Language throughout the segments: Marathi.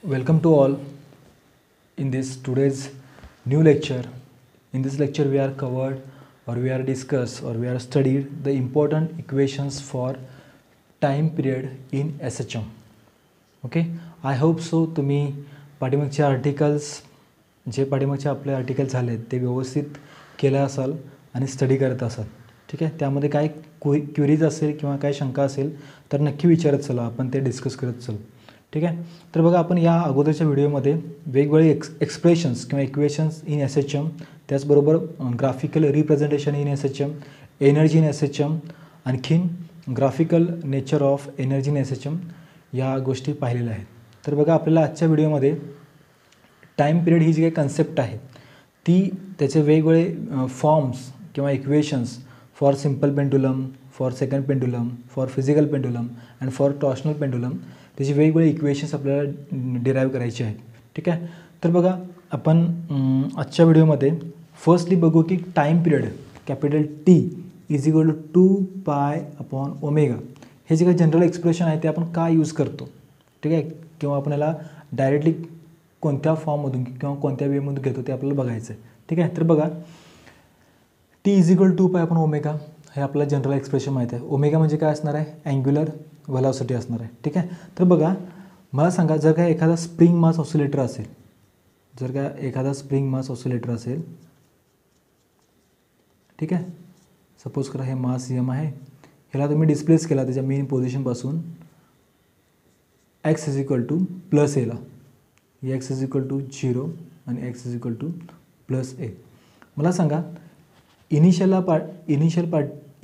Welcome to all in this today's new lecture. In this lecture we are covered or we are discussed or we are studied the important equations for time period in SHM. Okay, I hope so तुम्ही पाठीमागचे आर्टिकल्स जे पाठीमागचे आपले आर्टिकल झाले ते व्यवस्थित केलं असाल आणि स्टडी करत असाल. ठीक आहे, त्यामध्ये काय क्वेरीज असेल किंवा काय शंका असेल तर नक्की विचारत चला, आपण ते डिस्कस करत चलू. ठीक आहे, तर बघा आपण या अगोदरच्या व्हिडिओमध्ये वेगवेगळे एक्सप्रेशन्स किंवा इक्वेशन्स इन SHM, त्याचबरोबर graphical representation in SHM, energy in SHM, आणखीन graphical nature of energy in SHM या गोष्टी पाहिलेल्या आहेत. तर बघा आपल्याला आजच्या व्हिडिओमध्ये टाईम पिरियड ही जी काही कन्सेप्ट आहे ती त्याचे वेगवेगळे फॉर्म्स किंवा equations for simple pendulum, for second pendulum, for physical pendulum and for torsional pendulum, त्याचे वेगवेगळे इक्वेशन्स आपल्याला डिराईव्ह करायचे आहेत. ठीक आहे, तर बघा आपण आजच्या व्हिडिओमध्ये फर्स्टली बघू की time period capital T is equal to 2π/ω हे जे काही जनरल एक्सप्रेशन आहे ते आपण का यूज करतो. ठीक आहे, किंवा आपण याला डायरेक्टली कोणत्या फॉर्ममधून किंवा कोणत्या वेमधून घेतो ते आपल्याला बघायचं आहे. ठीक आहे, तर बघा T इज इक्वल टू 2π/ω हे आपल्याला जनरल एक्सप्रेशन माहीत आहे. ओमेगा म्हणजे काय असणार आहे, अँग्युलर व्हेलॉसिटी असणार आहे. ठीक आहे, तर बघा मला सांगा जर काय एखादा स्प्रिंग मास ऑसिलेटर असेल, जर का एखादा स्प्रिंग मास ऑसिलेटर असेल, ठीक आहे, सपोज करा हे मास M आहे, ह्याला तुम्ही डिस्प्लेस केला त्याच्या मेन पोझिशनपासून x is equal to plus एला, x इज इक्वल टू 0 आणि x is equal to plus A. मला सांगा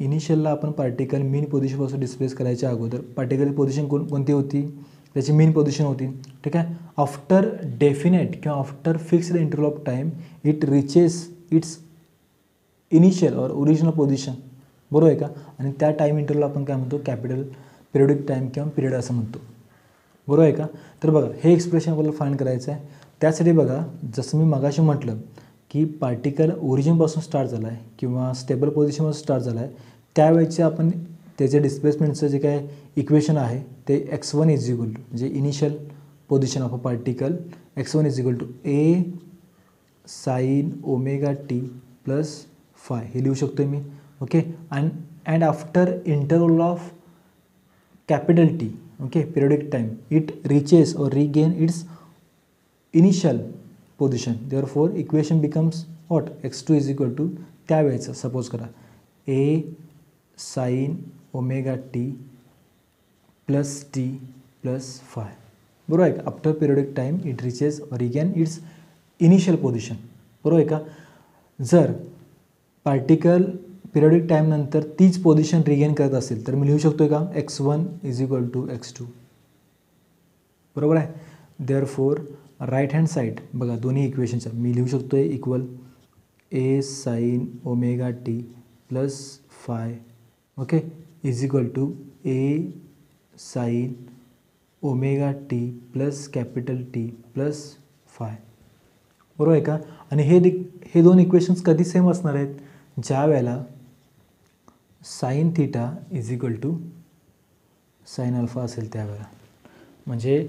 इनिशियलला आपण पार्टिकल मेन पोझिशनपासून डिस्प्लेस करायच्या अगोदर पार्टिकल पोझिशन कोणती होती, त्याची मेन पोझिशन होती. ठीक आहे, आफ्टर डेफिनेट किंवा after fixed interval of time it reaches its initial और ओरिजिनल पोझिशन, बरोबर आहे का. आणि त्या टाईम इंटरवलला आपण काय म्हणतो, कॅपिटल पिरियडिक टाईम किंवा पिरियड असं म्हणतो, बरोबर आहे का. तर बघा हे एक्सप्रेशन आपल्याला फाइंड करायचं आहे. त्यासाठी बघा जसं मी मगाशी म्हटलं की पार्टिकल ओरिजिनपासून स्टार्ट झाला आहे किंवा स्टेबल पोझिशनपासून स्टार्ट झाला आहे, त्यावेळेचे आपण त्याचे डिस्प्लेसमेंटचं जे काय इक्वेशन आहे ते x1 इज इक्वल टू म्हणजे initial position of a particle x1 is equal to a sin ωt plus phi हे लिहू शकतो मी. Okay, and after interval of capital T, okay, periodic time it reaches or regain its initial position. Therefore equation becomes what, x2 is equal to त्यावेळेचं सपोज करा a sin ωt plus t plus phi, बरोबर आहे का. After periodic time it reaches or regain its initial position, बरोबर आहे का. जर पार्टिकल पिरियडिक टाईमनंतर तीच पोझिशन रिगेन करत असेल तर मी लिहू शकतो का x1 is equal to x2, बरोबर आहे. देअरफॉर राईट हँड साईड बघा दोन्ही इक्वेशनच्या मी लिहू शकतो आहे equal a sin ωt plus phi, okay, is equal to a sin ωt plus capital T plus phi, बरोबर आहे का. आणि हे दोन इक्वेशन्स कधी सेम असणार आहेत, ज्या वेळेला sine theta is equal to sine alpha असेल त्यावेळेला. म्हणजे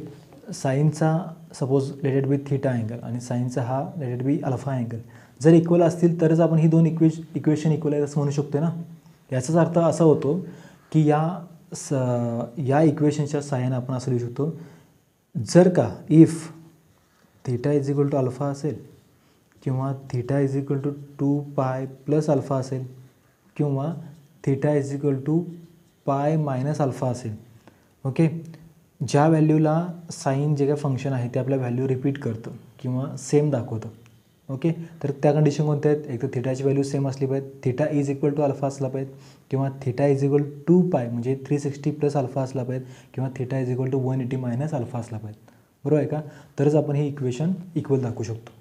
साईनचा suppose let it be theta angle आणि साईनचा हा लेटेड बी अल्फा अँगल जर इक्वल असतील तरच आपण ही दोन इक्वेशन इक्वल आहे असं म्हणू शकतो ना. याचाच अर्थ असा होतो की या इक्वेशनच्या साहाय्याने आपण असं लिहू शकतो, जर का if theta is equal to alpha असेल किंवा theta is equal to 2π plus alpha असेल किंवा theta is equal to π minus alpha असेल, ओके, ज्या व्हॅल्यूला साईन जे काय फंक्शन आहे ते आपल्या व्हॅल्यू रिपीट करतं किंवा सेम दाखवतं. ओके, तर त्या कंडिशन कोणत्या आहेत, एक तर थीटाची व्हॅल्यू सेम असली पाहिजे, theta is equal to alpha असला पाहिजे किंवा थीटा इज इक्वल 2π म्हणजे 360 प्लस अल्फा असला पाहिजे किंवा theta is equal to 180 minus alpha असला पाहिजे, बरोबर आहे का. तरच आपण हे इक्वेशन इक्वल दाखवू शकतो.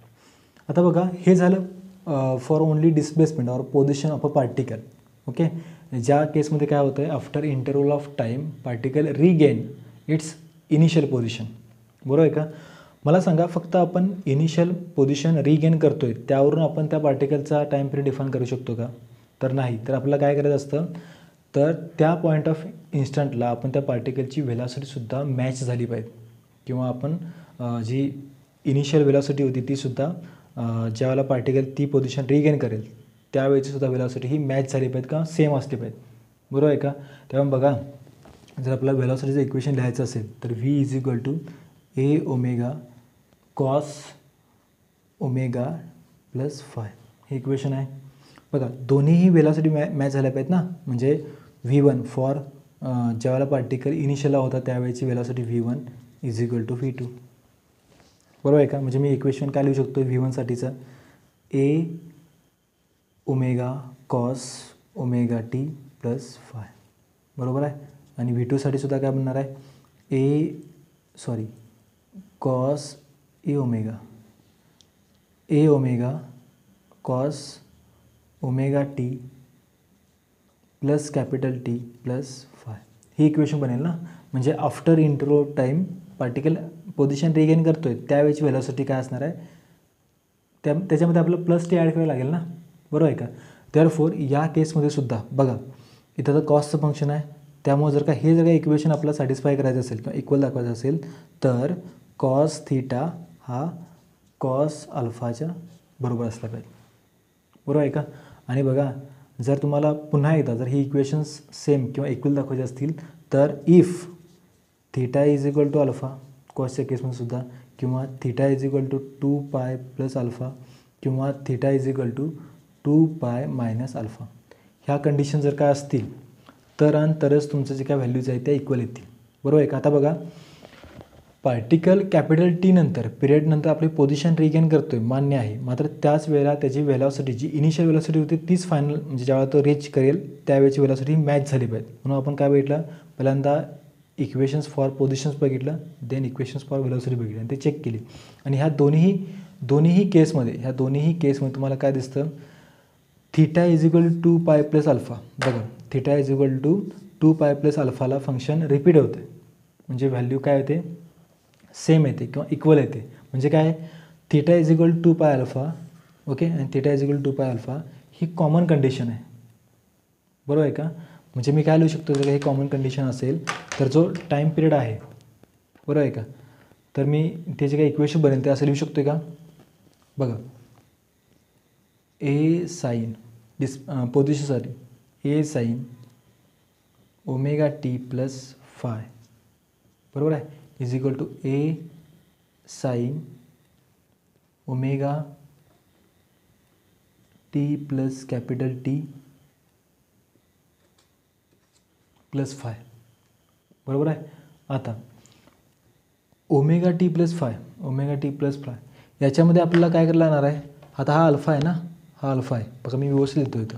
आता बघा हे झालं for only displacement or position of a particle. Okay, ज्या केसमध्ये काय होतं आहे, after interval of time particle regain its initial position, बरोबर आहे का. मला सांगा फक्त आपण इनिशियल पोझिशन रिगेन करतो आहे त्यावरून आपण त्या पार्टिकलचा टाईम पिरियड डिफाईन करू शकतो का, तर नाही. तर आपल्याला काय करायचं असतं, तर त्या पॉईंट ऑफ इन्स्टंटला आपण त्या पार्टिकलची व्हेलॉसिटीसुद्धा मॅच झाली पाहिजे किंवा आपण जी इनिशियल वेलॉसिटी होती तीसुद्धा ज्यावेळेला पार्टिकल ती पोझिशन रिगेन करेल त्यावेळेची सुद्धा वेलॉसिटी ही मॅच झाली पाहिजे का सेम असली पाहिजे, बरोबर आहे का. तेव्हा बघा जर आपल्याला वेलॉसिटीचं इक्वेशन लिहायचं असेल तर v is equal to A omega cos omega plus phi हे इक्वेशन आहे. बघा दोन्हीही वेलॉसिटी मॅच झाल्या पाहिजेत ना, म्हणजे v1 फॉर ज्यावेळेला पार्टिकल इनिशियलला होता त्यावेळेची velocity v1 is equal to v2, बरोबर आहे का. म्हणजे मी इक्वेशन काय लिहू शकतो v1साठीचं A omega cos omega T plus phi, बरोबर आहे. आणि v2साठी सुद्धा काय बनणार आहे cos A omega cos omega T plus capital T plus phi ही इक्वेशन बनेल ना. म्हणजे after interval of time particle position regain करतो आहे त्यावेळेची वेलॉसिटी काय असणार आहे त्याच्यामध्ये आपल्याला प्लस टी ॲड करायला लागेल ना, बरोबर आहे का. देअरफॉर या केसमध्ये सुद्धा बघा इथं तर कॉसचं फंक्शन आहे, त्यामुळे जर का इक्वेशन आपल्याला सॅटिस्फाय करायचं असेल किंवा इक्वल दाखवायचं असेल तर कॉस थीटा हा कॉस अल्फाच्या बरोबर असला पाहिजे, बरोबर आहे का. आणि बघा जर तुम्हाला पुन्हा एकदा जर ही इक्वेशन्स सेम किंवा इक्वल दाखवायचे असतील तर if theta is equal to alpha कॉसच्या केसमध्ये सुद्धा, किंवा theta is equal to 2π plus alpha, किंवा theta is equal to 2π minus alpha, ह्या कंडिशन जर काय असतील तरच तुमचं जे काय व्हॅल्यूज आहेत त्या इक्वल येतील, बरोबर आहे का. आता बघा पार्टिकल कॅपिटल टी नंतर पिरियडनंतर आपली पोझिशन रिगेन करतो आहे मान्य आहे, मात्र त्याच वेळेला त्याची वेलॉसिटी जी इनिशियल वेलॉसिटी होती तीच फायनल म्हणजे ज्यावेळेला तो रीच करेल त्यावेळेची वेलॉसिटी मॅच झाली पाहिजे. म्हणून आपण काय बघितलं पहिल्यांदा इक्वेशन्स फॉर पोझिशन्स बघितलं, देन इक्वेशन्स फॉर वेलॉसिटी बघितली आणि ते चेक केली. आणि ह्या दोन्ही केसमध्ये तुम्हाला काय दिसतं theta is equal to 2π plus alpha. बघा theta is equal to 2π plus अल्फाला फंक्शन रिपीट होते म्हणजे व्हॅल्यू काय होते सेम येते किंवा इक्वल येते. म्हणजे काय theta is equal to 2π alpha, okay, आणि theta is equal to 2π alpha ही कॉमन कंडिशन आहे, बरोबर आहे का. म्हणजे मी काय लिहू शकतो जर हे कॉमन कंडिशन असेल तर जो टाईम पिरियड आहे, बरोबर आहे का, तर मी ते जे काही इक्वेशन बनेल ते असं लिहू शकतो का. बघा ए साईन पोझिशनसाठी A sine omega T plus phi, बरोबर आहे, is equal to A sine omega T plus capital T plus phi, बरोबर आहे. आता ओमेगा टी प्लस फाय याच्यामध्ये आपल्याला काय करायला लागणार आहे. आता हा अल्फा आहे ना, हा अल्फा आहे बघा मी व्यवस्थित लिहितो इथं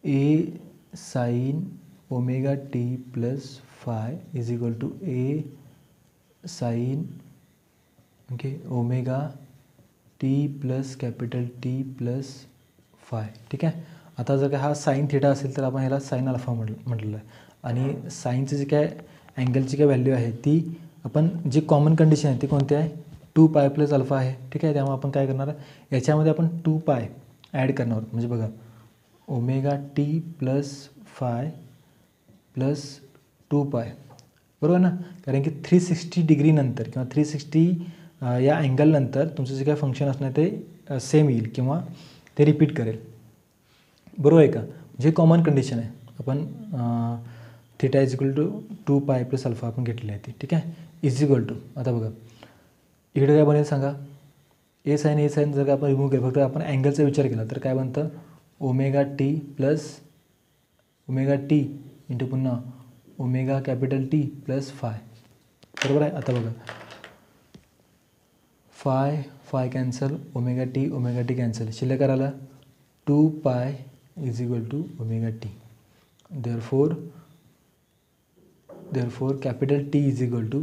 A sine omega T plus phi is equal to A sine okay omega T plus capital T plus phi, ठीक आहे. आता जर का हा साईन थीटा असेल तर आपण ह्याला साईन अल्फा म्हटलेलं आहे. आणि साईनचं जे काय अँगलची काय व्हॅल्यू आहे ती आपण जी कॉमन कंडिशन आहे ती कोणती आहे 2π प्लस अल्फा आहे, ठीक आहे. त्यामुळे आपण काय करणार आहे याच्यामध्ये आपण 2π ॲड करणार आहोत. म्हणजे बघा omega T plus phi plus 2π, बरोबर ना, कारण की 360 डिग्रीनंतर किंवा 360 या अँगलनंतर तुमचं जे काय फंक्शन असणार ते सेम येईल किंवा ते रिपीट करेल, बरोबर आहे का. म्हणजे कॉमन कंडिशन आहे. आपण theta is equal to 2π plus alpha आपण घेतलेली आहे ती, ठीक आहे. इज इक्वल टू आता बघा इकडे काय बनेल सांगा ए साईन जर का आपण रिमूव्ह केलं फक्त आपण अँगलचा विचार केला तर काय बनतं omega T plus omega T into पुन्हा omega capital T plus phi, बरोबर आहे. आता बघा phi cancel omega T cancel शिल्लक करायला 2π is equal to omega T. Therefore capital T is equal to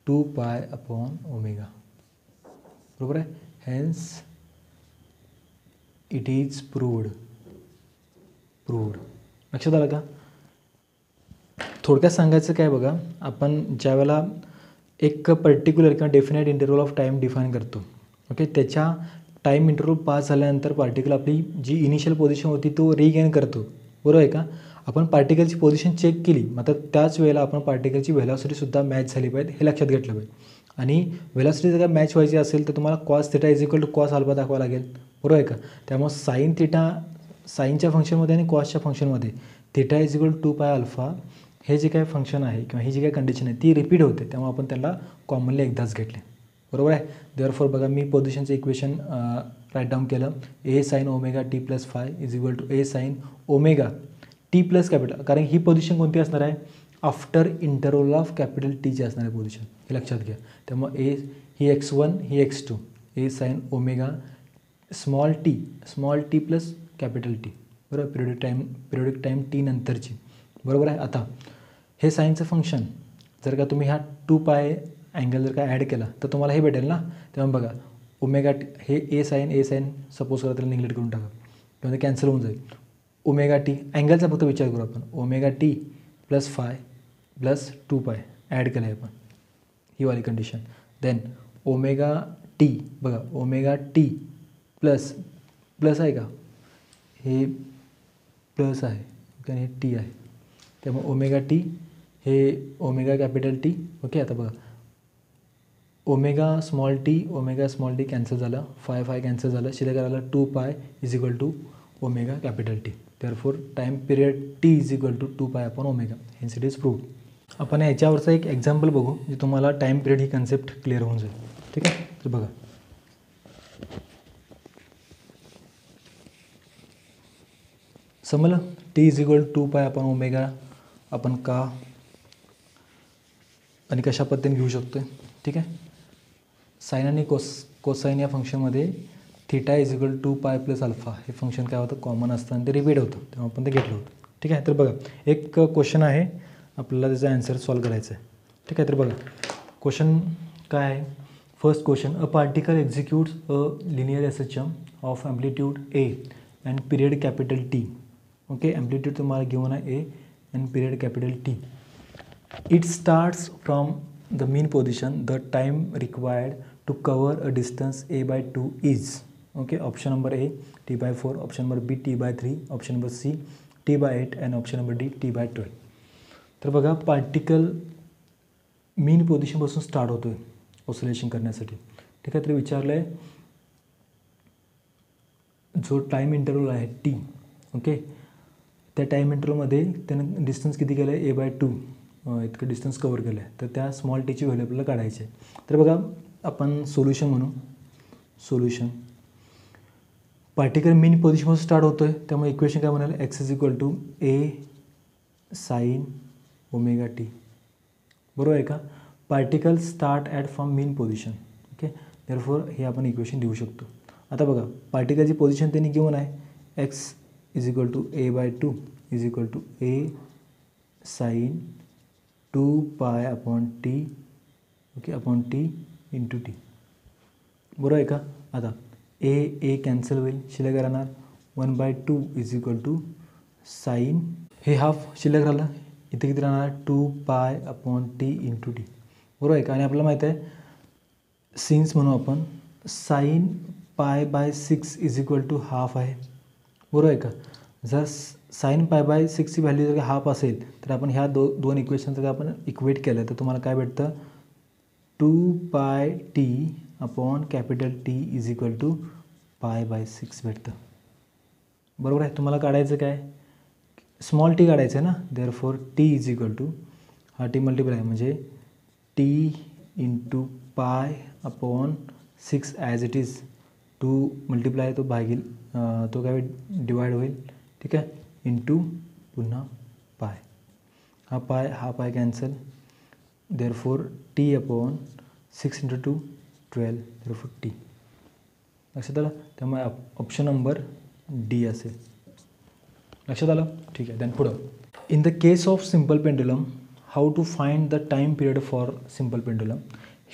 2π upon omega, बरोबर आहे. Hence it is proved. लक्षात आलं का. थोडक्यात सांगायचं काय बघा आपण ज्यावेळेला एक पर्टिक्युलर किंवा definite interval of time define करतो, ओके, त्याच्या टाईम इंटरवल पास झाल्यानंतर पार्टिकल आपली जी इनिशियल पोझिशन होती तो रिगेन करतो, बरोबर आहे का. आपण पार्टिकलची पोझिशन चेक केली, मात्र त्याच वेळेला आपण पार्टिकलची व्हेलॉसिटीसुद्धा मॅच झाली पाहिजे, हे लक्षात घेतलं पाहिजे. आणि व्हेलॉसिटी जर का मॅच व्हायची असेल तर तुम्हाला cos theta is equal to cos alpha दाखवावं लागेल, बरोबर आहे का. त्यामुळे साईन थिटा, साईनच्या फंक्शनमध्ये आणि कॉसच्या फंक्शनमध्ये थिटा इज इक्वल टू पाय अल्फा हे जे काही फंक्शन आहे किंवा ही जी काही कंडिशन आहे ती रिपीट होते, त्यामुळे आपण त्याला कॉमनली एकदाच घेतले, बरोबर आहे. देअरफॉर बघा मी पोझिशनचं इक्वेशन राईट डाऊन केलं, A sine omega T plus phi is equal to A sine omega T plus capital, कारण ही पोझिशन कोणती असणार आहे, आफ्टर इंटरवल ऑफ कॅपिटल टीची असणार आहे पोझिशन, हे लक्षात घ्या. त्यामुळे ए ही x1 ही x2, A sine omega small T plus capital T, बरोबर. पिरियडिक टाईम टी नंतरची, बरोबर आहे. आता हे साईनचं फंक्शन जर का तुम्ही ह्या 2 पाय अँगल जर का ॲड केला तर तुम्हाला हे भेटेल ना. तेव्हा बघा ओमेगा टी हे ए साईन सपोज करा त्याला निग्लेक्ट करून टाका किंवा ते कॅन्सल होऊन जाईल. ओमेगा टी अँगलचा फक्त विचार करू आपण, omega T plus phi plus 2 पाय ॲड केलं आहे आपण, ही वाली कंडिशन. देन ओमेगा टी, बघा ओमेगा टी प्लस आहे का, हे प्लस आहे कारण हे टी आहे, त्यामुळे ओमेगा टी हे ओमेगा कॅपिटल टी. ओके, आता बघा ओमेगा स्मॉल टी कॅन्सल झालं, फाय कॅन्सल झालं, शिल्लक राहिला 2 pi is equal to omega capital T. Therefore time period T is equal to 2 pi upon omega, hence it is proved. आपण याच्यावरचं एक एक्झाम्पल बघू जे तुम्हाला टाईम पिरियड ही कन्सेप्ट क्लिअर होऊन जाईल, ठीक आहे. तर बघा समजलं, T is equal 2 pi upon omega आपण का आणि कशा पद्धतीने घेऊ शकतो, ठीक आहे. साईन आणि कोसाईन या फंक्शनमध्ये थिटा इज इक्वल टू पाय प्लस अल्फा हे फंक्शन काय होतं, कॉमन असतं आणि ते रिपीट होतं, तेव्हा आपण ते घेतलं होतं, ठीक आहे. तर बघा एक क्वेश्चन आहे, आपल्याला त्याचा आन्सर सॉल्व करायचा आहे, ठीक आहे. तर बघा क्वेश्चन काय आहे. First question, a particle executes a linear SHM of amplitude A and period capital T. Okay, amplitude तुम्हाला घेऊन आहे A and period capital T. It starts from the mean position. The time required to cover a distance a by 2 is, okay, option number A t by 4, option number B t by 3, option number C t by 8 and option number D t by 12. तर बघा पार्टिकल मीन पोझिशनपासून स्टार्ट होतो आहे ऑसिलेशन करण्यासाठी, ठीक आहे. तर विचारलं आहे जो टाईम इंटरवल आहे टी, ओके, त्या टाईम इंटरवलमध्ये त्यानं डिस्टन्स किती केलं आहे, ए बाय 2 इतकं डिस्टन्स कवर केलं आहे. तर त्या स्मॉल टीची व्हॅल्यू आपल्याला काढायची आहे. तर बघा आपण सोल्युशन म्हणू, सोल्युशन पार्टिकल मीन पोझिशनपासून स्टार्ट होतो आहे, त्यामुळे इक्वेशन काय म्हणाल, X is equal to A sine omega T, बरोबर आहे का. Particle start at from mean position, okay, therefore हे आपण इक्वेशन देऊ शकतो. आता बघा पार्टिकलची पोझिशन त्यांनी घेऊन आहे X is equal to A by 2 is equal to A sine 2 pi upon T, okay, upon T into T, बरोबर आहे का. आता ए कॅन्सल होईल, शिल्लक राहणार 1/2 इज इक्वल टू साईन, हे हाफ शिल्लक राहिलं, इथे किती राहणार 2 pi upon T into T, बरोबर आहे का. आणि आपल्याला माहीत आहे सिन्स म्हणू आपण sine pi by 6 is equal to half आहे, बरोबर आहे का. जर साईन पाय बाय 6ची व्हॅल्यू जर हाफ असेल तर आपण ह्या दोन इक्वेशन जर आपण इक्वेट केलं तर तुम्हाला काय भेटतं 2 pi T upon capital T is equal to pi by 6 भेटतं, बरोबर आहे. तुम्हाला काढायचं काय, स्मॉल टी काढायचं आहे ना, therefore T is equal to हा टी मल्टिप्लाय म्हणजे T into pi upon 6 as it is, 2 multiply तो भागील तो काय डिवाइड होईल, ठीक आहे, इंटू पुन्हा पाय, हा पाय cancel, therefore T upon 6 into 2 12, therefore T, लक्षात आलं. त्यामुळे ऑप्शन नंबर डी असेल, लक्षात आलं, ठीक आहे. देन पुढं, in the case of simple pendulum how to find the time period for simple pendulum,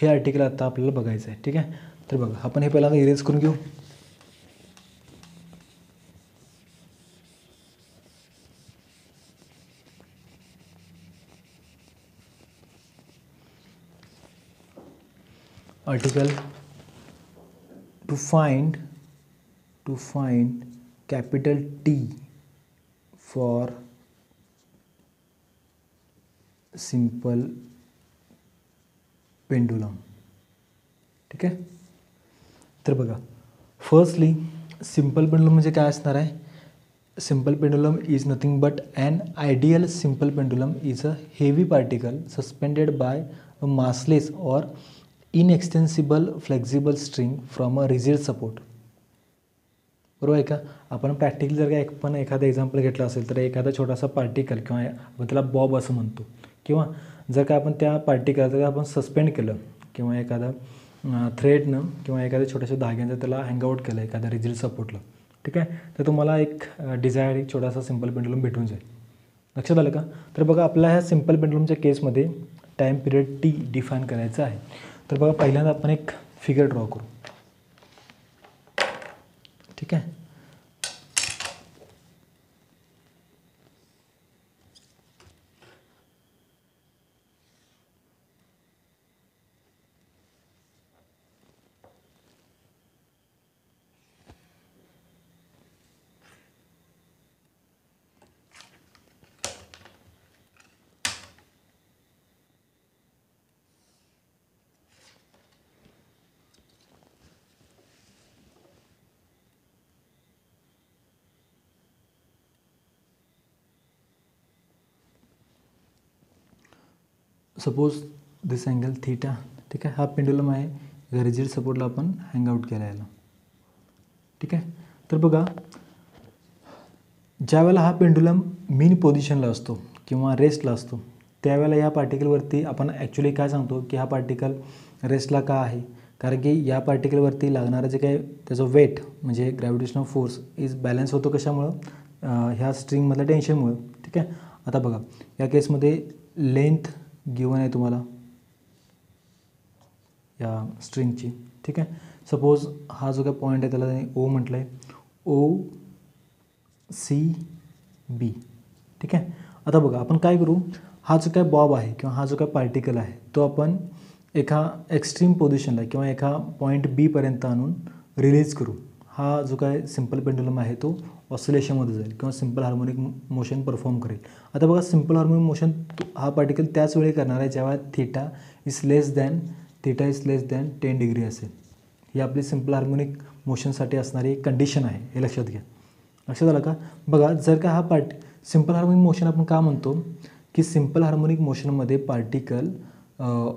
हे आर्टिकल आता आपल्याला बघायचं आहे, ठीक आहे. तर बघा आपण हे पहिल्यांदा इरेज करून घेऊ. Article to find capital T for simple pendulum. ठीक आहे. तर बघा, फर्स्टली सिंपल पेंडुलम म्हणजे काय असणार आहे. Simple pendulum is nothing but an ideal simple pendulum is a heavy particle suspended by a massless or inextensible flexible string from a rigid support. बरोबर आहे का. आपण प्रॅक्टिकली जर का पण एखादा एक्झाम्पल घेतला असेल तर एखादा छोटासा पार्टिकल किंवा आपण त्याला बॉब असं म्हणतो, किंवा जर का आपण त्या पार्टिकल जर आपण सस्पेंड केलं किंवा एखादा थ्रेडनं किंवा एखाद्या छोट्याशा धाग्यानं त्याला हँगआउट केलं एखाद्या रिजिड सपोर्टला, ठीक आहे, तर तुम्हाला एक डिझायर्ड एक छोटासा सिंपल पेंडुलम भेटून जाईल. लक्षात आलं का. तर बघा, आपल्या ह्या सिंपल पेंडुलमच्या केसमध्ये टाईम पिरियड टी डिफाईन करायचं आहे. तर बघा, पहिल्यांदा आपण एक फिगर ड्रॉ करू. ठीक आहे. सपोज दिस अँगल थीटा. ठीक आहे. हा पेंडुलम आहे, रिजिड सपोर्टला आपण हँगआउट केला याला. ठीक आहे. तर बघा, ज्यावेळेला हा पेंडुलम मीन पोझिशनला असतो किंवा रेस्टला असतो त्यावेळेला या पार्टिकलवरती आपण ॲक्च्युली काय सांगतो की हा पार्टिकल रेस्टला का आहे, कारण की या पार्टिकलवरती लागणारं जे काही त्याचं वेट म्हणजे ग्रॅव्हिटेशनल फोर्स इज बॅलन्स होतो कशामुळं, ह्या स्ट्रिंगमधल्या टेन्शनमुळं. ठीक आहे. आता बघा, या केसमध्ये लेंथ गिवन आहे तुम्हाला या स्ट्रिंगची. ठीक आहे. सपोज हा जो काय पॉईंट आहे त्याला त्याने ओ म्हटलं आहे, ओ सी बी. ठीक आहे. आता बघा, आपण काय करू, हा जो काय बॉब आहे किंवा हा जो काय पार्टिकल आहे तो आपण एका एक्स्ट्रीम पोझिशनला किंवा एका पॉईंट बीपर्यंत आणून रिलीज करू. हा जो काय सिंपल पेंडुलम आहे तो ऑसिलेशनमध्ये जाईल किंवा सिंपल हार्मोनिक मोशन परफॉर्म करेल. आता बघा, सिंपल हार्मोनिक मोशन हा पार्टिकल त्याच वेळी करणार आहे जेव्हा theta is less than 10 degree असेल. ही आपली सिंपल हार्मोनिक मोशनसाठी असणारी कंडिशन आहे, हे लक्षात घ्या. लक्षात आलं का. बघा, जर का हा सिंपल हार्मोनिक मोशन आपण का म्हणतो की सिंपल हार्मोनिक मोशनमध्ये पार्टिकल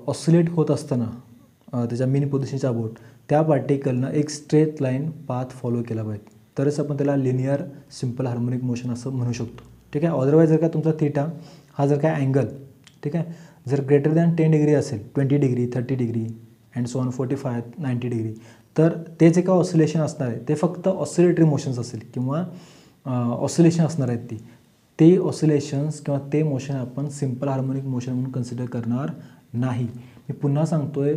ऑसिलेट होत असताना त्याच्या मीन पोझिशनच्या अबाउट त्या पार्टिकलनं एक स्ट्रेट लाईन पाथ फॉलो केला पाहिजे, तरच आपण त्याला लिनियर सिंपल हार्मोनिक मोशन असं म्हणू शकतो. ठीक आहे. अदरवाईज जर का तुमचा थीटा हा जर काय अँगल, ठीक आहे, जर ग्रेटर दॅन 10 डिग्री असेल, 20 degree 30 degree and so on 45 90 degree, तर ते जे काय ऑसिलेशन असणार आहे ते फक्त ऑसिलेटरी मोशन्स असेल किंवा ऑसिलेशन असणार आहेत ते ऑसिलेशन्स किंवा ते मोशन आपण सिंपल हार्मोनिक मोशन म्हणून कन्सिडर करणार नाही. मी पुन्हा सांगतोय,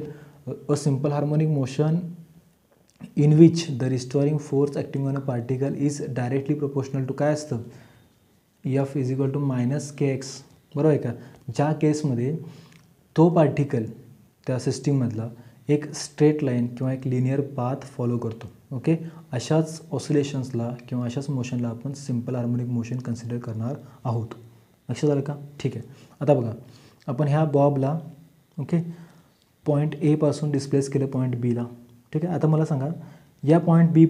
a simple harmonic motion in which the restoring force acting on a particle is directly proportional to काय असतं, F is equal to -kx. बरोबर आहे का. ज्या केसमध्ये तो पार्टिकल त्या सिस्टीममधला एक स्ट्रेट लाईन किंवा एक लिनियर पाथ फॉलो करतो. ओके. अशाच ऑसिलेशन्सला किंवा अशाच मोशनला आपण सिंपल हार्मोनिक मोशन कन्सिडर करणार आहोत. लक्षात आलं का. ठीक आहे. आता बघा, आपण ह्या बॉबला ओके पॉईंट एपासून डिस्प्लेस केलं पॉईंट बीला. ठीक आहे. आता मला सांगा, या पॉईंट बी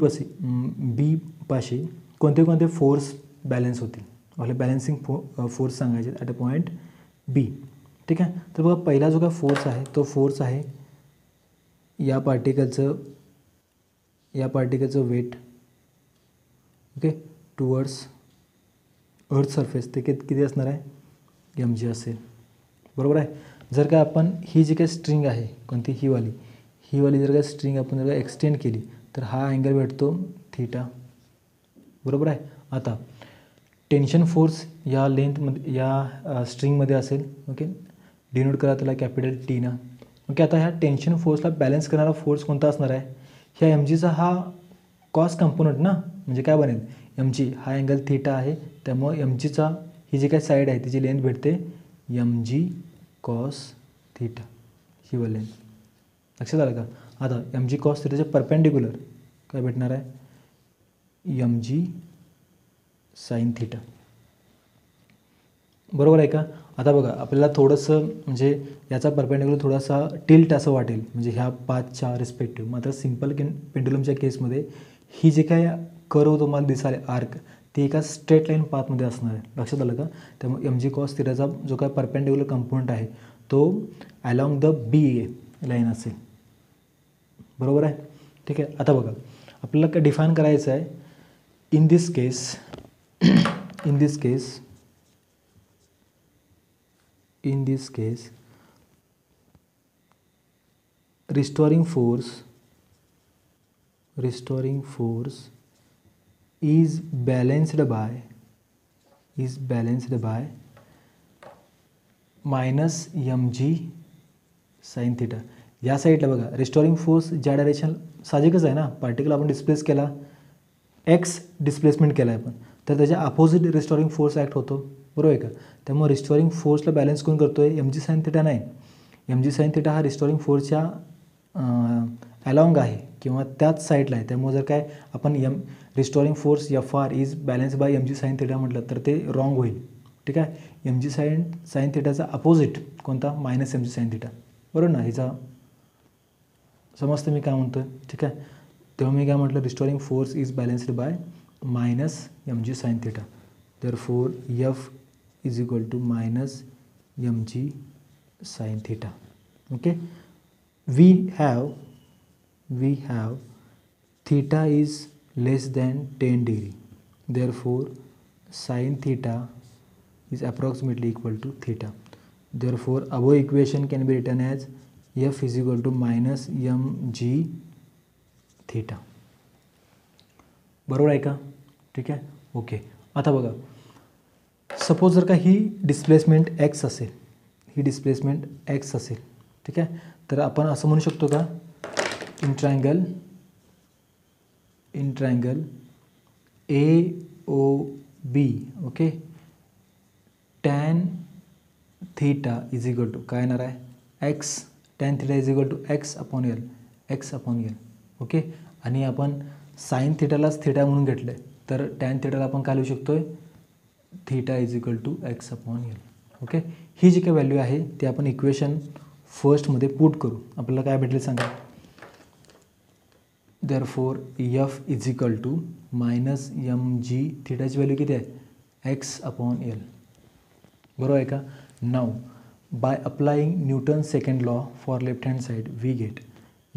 पाशी कोणते कोणते फोर्स बॅलन्स होतील, आपले बॅलन्सिंग फोर्स सांगायचे ॲट अ पॉईंट बी. ठीक आहे. तर बघा, पहिला जो काय फोर्स आहे तो फोर्स आहे या पार्टिकलचं weight okay towards earth surface, ते किती असणार आहे, mg असेल. बरोबर आहे. जर का आपण ही जी काही स्ट्रिंग आहे कोणती ही वाली जर का स्ट्रिंग आपण जर का एक्सटेंड केली तर हा अँगल भेटतो थीटा. बरोबर आहे. आता टेन्शन फोर्स या लेंथमध्ये या स्ट्रिंगमध्ये असेल. ओके. डिनोट करा त्याला कॅपिटल टी ना. ओके. आता ह्या टेन्शन फोर्सला बॅलन्स करणारा फोर्स कोणता असणार आहे, ह्या mgचा हा कॉस कंपोनंट ना, म्हणजे काय बनेल, mg हा अँगल थीटा आहे त्यामुळे mgचा ही जी काही साईड आहे तिची लेंथ भेटते mg कॉस थीटा, ही लेंथ. लक्षात आलं का. आता mg कॉस थीटाच्या परपेंडिक्युलर काय भेटणार आहे, mg साइन थीटा. बरोबर आहे का. आता बघा आपल्याला थोडंसं म्हणजे याचा परपेंडिक्युलर थोडासा टिल्ट असं वाटेल म्हणजे ह्या पाथच्या रिस्पेक्टिव्ह. मात्र सिम्पल पेंडुलमच्या केसमध्ये ही जे काय कर्व तुम्हाला दिसाल आर्क ते एका स्ट्रेट लाईन पाथमध्ये असणार आहे. लक्षात आलं का? त्यामुळे mg cos थिटाचा जो काय परपेंडिक्युलर कंपोनंट आहे तो अलॉंग द बी लाईन असेल. बरोबर आहे? ठीक आहे. आता बघा आपल्याला काय डिफाईन करायचं आहे. In this case restoring force is balanced by minus mg sin theta. या साईडला बघा रिस्टोरिंग फोर्स ज्या डायरेक्शन साहजिकच आहे ना, पार्टिकल आपण डिस्प्लेस केला, एक्स डिस्प्लेसमेंट केला आहे आपण, तर त्याच्या अपोजिट रिस्टोरिंग फोर्स ॲक्ट होतो. बरोबर आहे का? त्यामुळे रिस्टोरिंग फोर्सला बॅलन्स कोण करतो आहे? mg sin theta नाही. mg sin theta हा रिस्टोरिंग फोर्सच्या अलॉंग आहे किंवा त्याच साईडला आहे. त्यामुळे जर काय आपण restoring force FR is balance by mg sin theta म्हटलं तर ते रॉंग होईल. ठीक आहे. mg sin thetaचा अपोजिट कोणता? Minus mg sin theta. बरोबर ना? हिचा समजतं मी काय म्हणतो आहे? ठीक आहे. तेव्हा मी काय म्हटलं? Restoring force is balanced by minus mg sin theta. therefore F is equal to minus mg sin theta. Okay. We have theta is less than 10 degree. Therefore sin theta is approximately equal to theta. Therefore above equation can be written as F is equal to minus mg theta. बरोबर आहे का? ठीक आहे. ओके. आता बघा सपोज जर का ही डिस्प्लेसमेंट x असेल, ठीक आहे, तर आपण असं म्हणू शकतो का in triangle AOB okay tan theta is equal to काय येणार आहे? x tan theta is equal to x upon L okay. आणि आपण साइन थिटालाच थिटा म्हणून घेतलं आहे तर tan थिटाला आपण काय लिहू शकतो? Theta is equal to x upon L. Okay. ही जी काही व्हॅल्यू आहे ती आपण इक्वेशन फर्स्टमध्ये पुट करू. आपल्याला काय भेटले सांगा? therefore F is equal to minus mg थिटाची व्हॅल्यू किती आहे? x upon L. बरोबर आहे का? Now by applying Newton second law for left hand side we get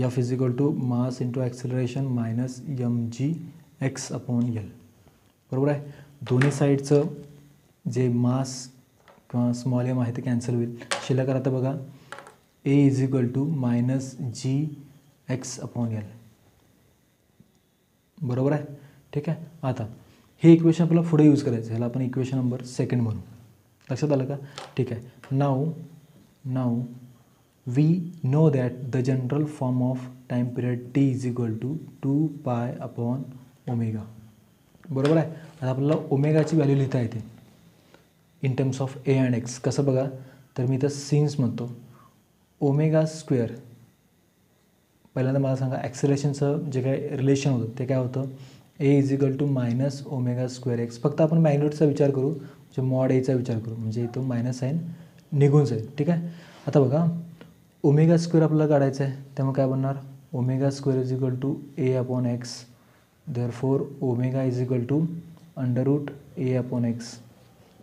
F is equal to mass into acceleration minus mg x upon L. बरोबर आहे. दोन्ही साईडचं जे मास किंवा स्मॉल एम आहे ते कॅन्सल होईल. शिल्लक आता बघा A is equal to minus G X upon L. बरोबर आहे. ठीक आहे. आता हे इक्वेशन आपल्याला पुढे यूज करायचं, ह्याला आपण इक्वेशन नंबर सेकंड म्हणू. लक्षात आलं का? ठीक आहे. Now we know that the general form of time period T is equal to 2 pi upon omega. बरोबर आहे. आता आपल्याला ओमेगाची व्हॅल्यू लिहिता येते in terms of A and X. कसं बघा? तर मी इथं सिन्स म्हणतो ओमेगा स्क्वेअर. पहिल्यांदा मला सांगा ॲक्सेलरेशनचं जे काय रिलेशन होतं ते काय होतं? A is equal to minus omega square X. फक्त आपण मॅग्निट्यूडचा विचार करू म्हणजे मॉड Aचा विचार करू म्हणजे इथं मायनस साईन निघून जाईल. ठीक आहे. आता बघा ओमेगा स्क्वेअर आपल्याला काढायचं आहे त्यामुळे काय बनणार? Omega square is equal to A upon X. Therefore omega is equal to under root A upon X.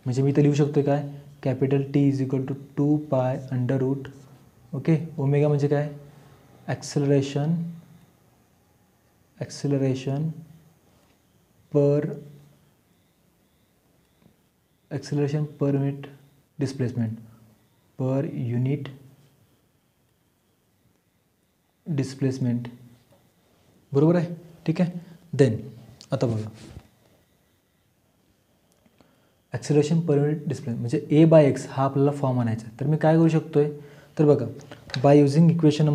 म्हणजे मी इथं लिहू शकतो काय? Capital T is equal to 2 pi under route okay. Omega म्हणजे काय? ॲक्सेलरेशन पर युनिट डिस्प्लेसमेंट बरोबर आहे. ठीक आहे. देन आता बघा ॲक्सेलरेशन पर युनिट डिस्प्लेसमेंट म्हणजे A बाय एक्स हा आपल्याला फॉर्म आणायचा आहे. तर मी काय करू शकतो आहे? तर बघा by using equation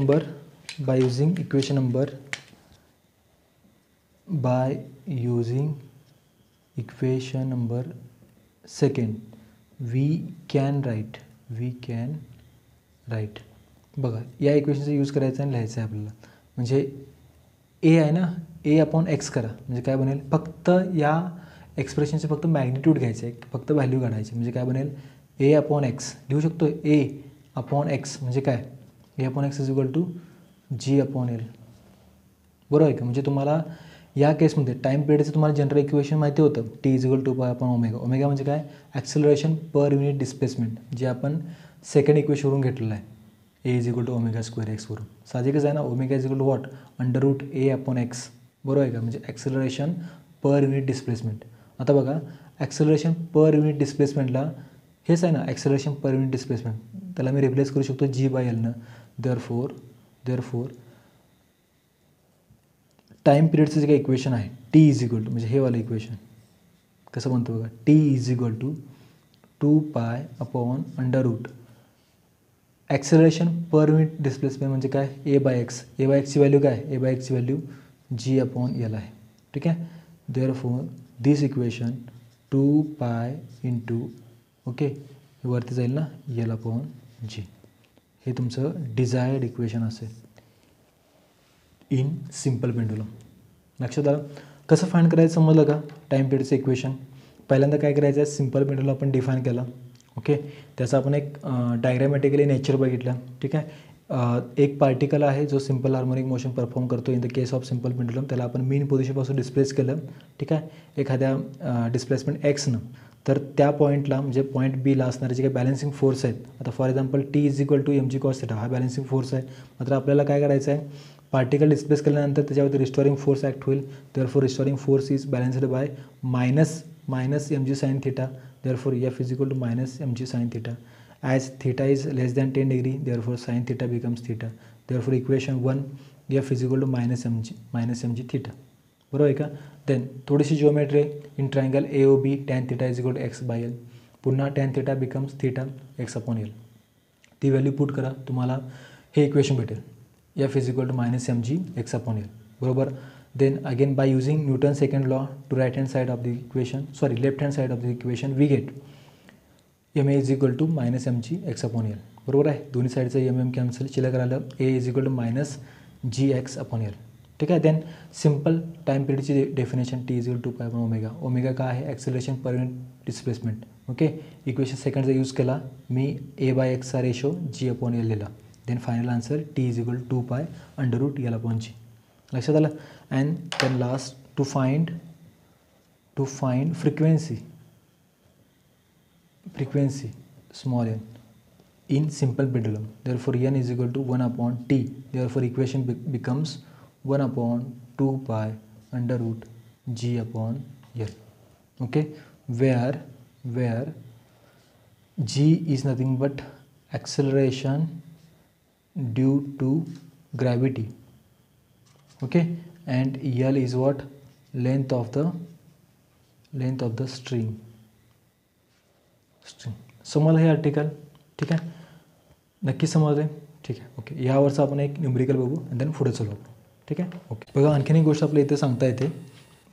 number second we can write बघा या इक्वेशनचा यूज करायचा आणि लिहायचं आहे आपल्याला. म्हणजे A आहे ना, A अपॉन एक्स करा म्हणजे काय बनेल? फक्त या एक्सप्रेशनचे फक्त मॅग्निट्यूड घ्यायचं आहे, फक्त व्हॅल्यू काढायची म्हणजे काय बनेल? ए अपॉन एक्स लिहू शकतो. ए अपॉन एक्स म्हणजे काय, A upon X is equal to G upon L. बरोबर आहे का. म्हणजे तुम्हाला या केसमध्ये टाईम पिरियडचं तुम्हाला जनरल इक्वेशन माहिती होतं, T is equal to pi upon omega. Omega म्हणजे काय, ॲक्सेलरेशन पर युनिट डिस्प्लेसमेंट, जे आपण सेकंड इक्वेशनवरून घेतलेलं आहे, A is equal to omega square एक्सवरून. साहजिकच आहे ना, omega is equal to what, under root A upon X. बरोबर आहे का. म्हणजे ॲक्सेलरेशन पर युनिट डिस्प्लेसमेंट. आता बघा, ॲक्सेलरेशन पर युनिट डिस्प्लेसमेंटला हेच आहे ना, ॲक्सेलरेशन पर युनिट डिस्प्लेसमेंट, त्याला मी रिप्लेस करू शकतो जी बाय एलनं. देअरफोर टाईम पिरियडचं जे काही इक्वेशन आहे, टी इज इक्वल टू, म्हणजे हे वालं इक्वेशन कसं म्हणतो बघा, T is equal to 2 pi upon under root acceleration per unit displacement म्हणजे काय, A by X. A by एक्सची व्हॅल्यू काय, ए बाय एक्सची व्हॅल्यू जी अपॉन एल आहे. ठीक आहे. देअरफोर दिस इक्वेशन 2 पाय इंटू, ओके, हे वरती जाईल ना, एल अपॉन जी. हे तुमचं डिझायर्ड इक्वेशन असेल इन सिम्पल पेंडुलम. लक्षात आलं. कसं फाइंड करायचं समजलं का टाईम पिरियडचं इक्वेशन. पहिल्यांदा काय करायचं आहे, सिम्पल पेंडुलम आपण डिफाईन केला. ओके, त्याचा आपण एक डायग्रॅमॅटिकली नेचर बघितलं. ठीक आहे. एक पार्टिकल आहे जो सिम्पल हार्मोनिक मोशन परफॉर्म करतो in the case of simple pendulum. त्याला आपण मीन पोझिशनपासून डिस्प्लेस केलं. ठीक आहे, एखाद्या डिस्प्लेसमेंट एक्सनं. तर त्या पॉईंटला म्हणजे पॉईंट बीला असणारे जे काही बॅलन्सिंग फोर्स आहेत, आता for example T is equal to M G cos theta, हा बॅलन्सिंग फोर्स आहे. मात्र आपल्याला काय करायचं आहे, पार्टिकल डिस्प्लेस केल्यानंतर त्याच्यावरती रिस्टोरिंग फोर्स ॲक्ट होईल. Therefore restoring force is balanced by minus M G sine theta. Therefore F is equal to minus M G sine theta. As theta is less than 10 degree, therefore sine theta becomes theta. Therefore equation 1, F is equal to minus M G theta. बरोबर आहे का. देन थोडीशी geometry in triangle A O B, tan theta is equal to X by L. पुन्हा tan theta becomes theta X upon L. ती व्हॅल्यू पुट करा, तुम्हाला हे इक्वेशन भेटेल, F is equal to minus M G X upon L. बरोबर. Then again by using Newton second law to right hand side of the equation, sorry left hand side of the equation, we get M A is equal to minus M G X upon L. बरोबर आहे. दोन्ही साईडचं एम एम कॅन्सल, शिल्लक राहिलं A is equal to minus G X upon L. ठीक आहे. देन सिम्पल टाईम पिरियडची definition, T is equal to pi upon omega. Omega काय आहे, acceleration per unit displacement. Okay, equation सेकंडचा यूज केला मी, ए बाय एक्सचा रेशो जी अपॉन एल लिहिला. Then final answer T is equal to 2 pi under root L upon G. लक्षात आलं. And then last to find frequency small n in simple pendulum. Therefore n is equal to 1 upon t. Therefore equation becomes 1 upon 2 pi under root g upon l. Okay, where g is nothing but acceleration due to gravity. Okay, and l is what, length of the string. समजलं हे आर्टिकल. ठीक आहे, नक्की समजले. ठीक आहे. ओके, यावरचं आपण एक न्यूमरिकल बघू आणि देन पुढे चालू. ठीक आहे. ओके, बघा आणखीन एक गोष्ट आपल्या इथे सांगता येते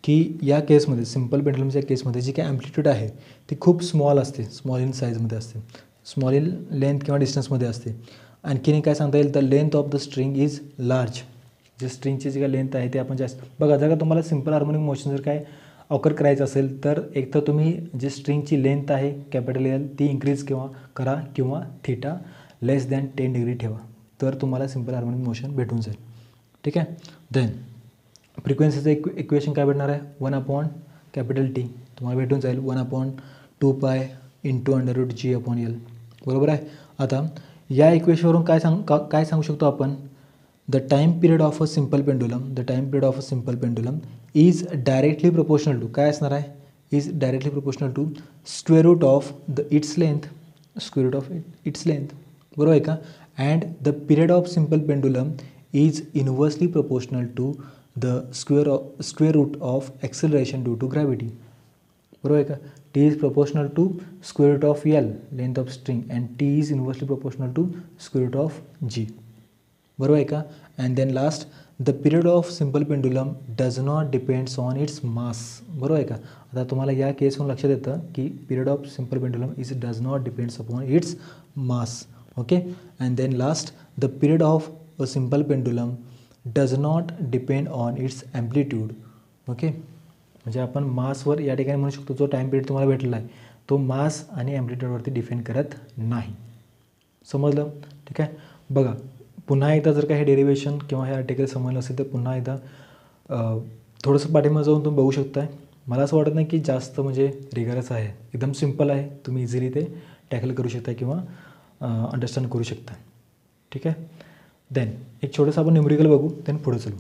की या केसमध्ये सिम्पल पेंडुलमच्या केसमध्ये जी काही ॲम्प्लिट्यूड आहे ती खूप स्मॉल असते, स्मॉल इन साईजमध्ये असते, स्मॉल इन लेंथ किंवा डिस्टन्समध्ये असते. आणखीन काय सांगता येईल, तर length of the string is large. जे स्ट्रिंगची जी काही लेंथ आहे ते आपण जास्त. बघा, जर का तुम्हाला सिम्पल हार्मोनिक मोशन जर काय ऑकर करायचं असेल तर एक तर तुम्ही जे स्ट्रिंगची लेंथ आहे कॅपिटल एल ती इन्क्रीज करा किंवा थिटा लेस दॅन 10 डिग्री ठेवा, तर तुम्हाला सिम्पल हार्मोनिक मोशन भेटून जाईल. ठीक आहे. देन फ्रिक्वेन्सीचं इक्वेशन काय भेटणार आहे, 1 अपॉन कॅपिटल टी तुम्हाला भेटून जाईल 1 upon 2 pi into under root G upon L. बरोबर आहे. आता या इक्वेशनवरून काय सांगू शकतो आपण, the time period of a simple pendulum is directly proportional to, काय असणार आहे, is directly proportional to square root of its length. बरोबर आहे का. and the period of simple pendulum is inversely proportional to the square root of acceleration due to gravity. बरोबर आहे का. t is proportional to square root of l, length of string, and t is inversely proportional to square root of g. बरोबर आहे का. And then last, the period of simple pendulum does not depends on its mass. बरोबर आहे का. आता तुम्हाला या केसहून लक्षात येतं की period of simple pendulum does not depends upon its mass. Okay. And then last, the period of a simple pendulum does not depend on its amplitude. Okay, म्हणजे आपण मासवर या ठिकाणी म्हणू शकतो जो टाईम पिरियड तुम्हाला भेटलेला आहे तो मास आणि ॲम्प्लिट्यूडवरती डिपेंड करत नाही. समजलं? ठीक आहे. बघा पुन्हा एकदा जर का हे डेरिवेशन किंवा हे आर्टिकल समजलं असेल तर पुन्हा एकदा थोडंसं पाठीमागे जाऊन तुम्ही बघू शकताय. मला असं वाटत नाही की जास्त म्हणजे रिगरस आहे, एकदम सिम्पल आहे. तुम्ही इझिली ते टॅकल करू शकता किंवा अंडरस्टँड करू शकता. ठीक आहे. देन एक छोटंसं आपण न्यूमेरिकल बघू, देन पुढे चलू.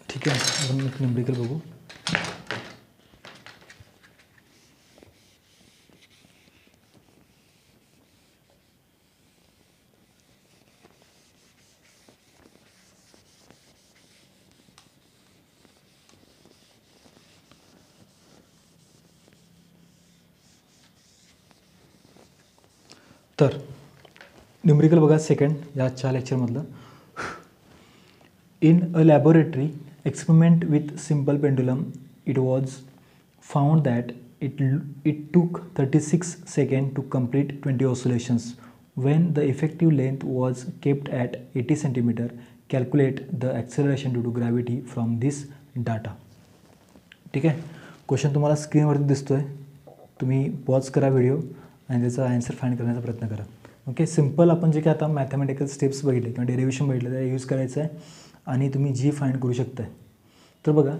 ठीक आहे. आपण एक न्यूमेरिकल बघू. तर न्यूमेरिकल बघा सेकंड या आजच्या लेक्चरमधलं. In a laboratory experiment with simple pendulum, it was found that it took 36 seconds to complete 20 oscillations. When the effective length was kept at 80 centimeter, calculate the acceleration due to gravity from this data. ठीक आहे. क्वेश्चन तुम्हाला स्क्रीनवरती दिसतोय. तुम्ही पॉज करा व्हिडिओ आणि त्याचा आन्सर फाइंड करण्याचा प्रयत्न करा. ओके. सिम्पल आपण जे काय आता मॅथमॅटिकल स्टेप्स बघितले किंवा डेरिव्हेशन बघितलं त्या यूज करायचं आहे आणि तुम्ही जी फाइंड करू शकताय. तर बघा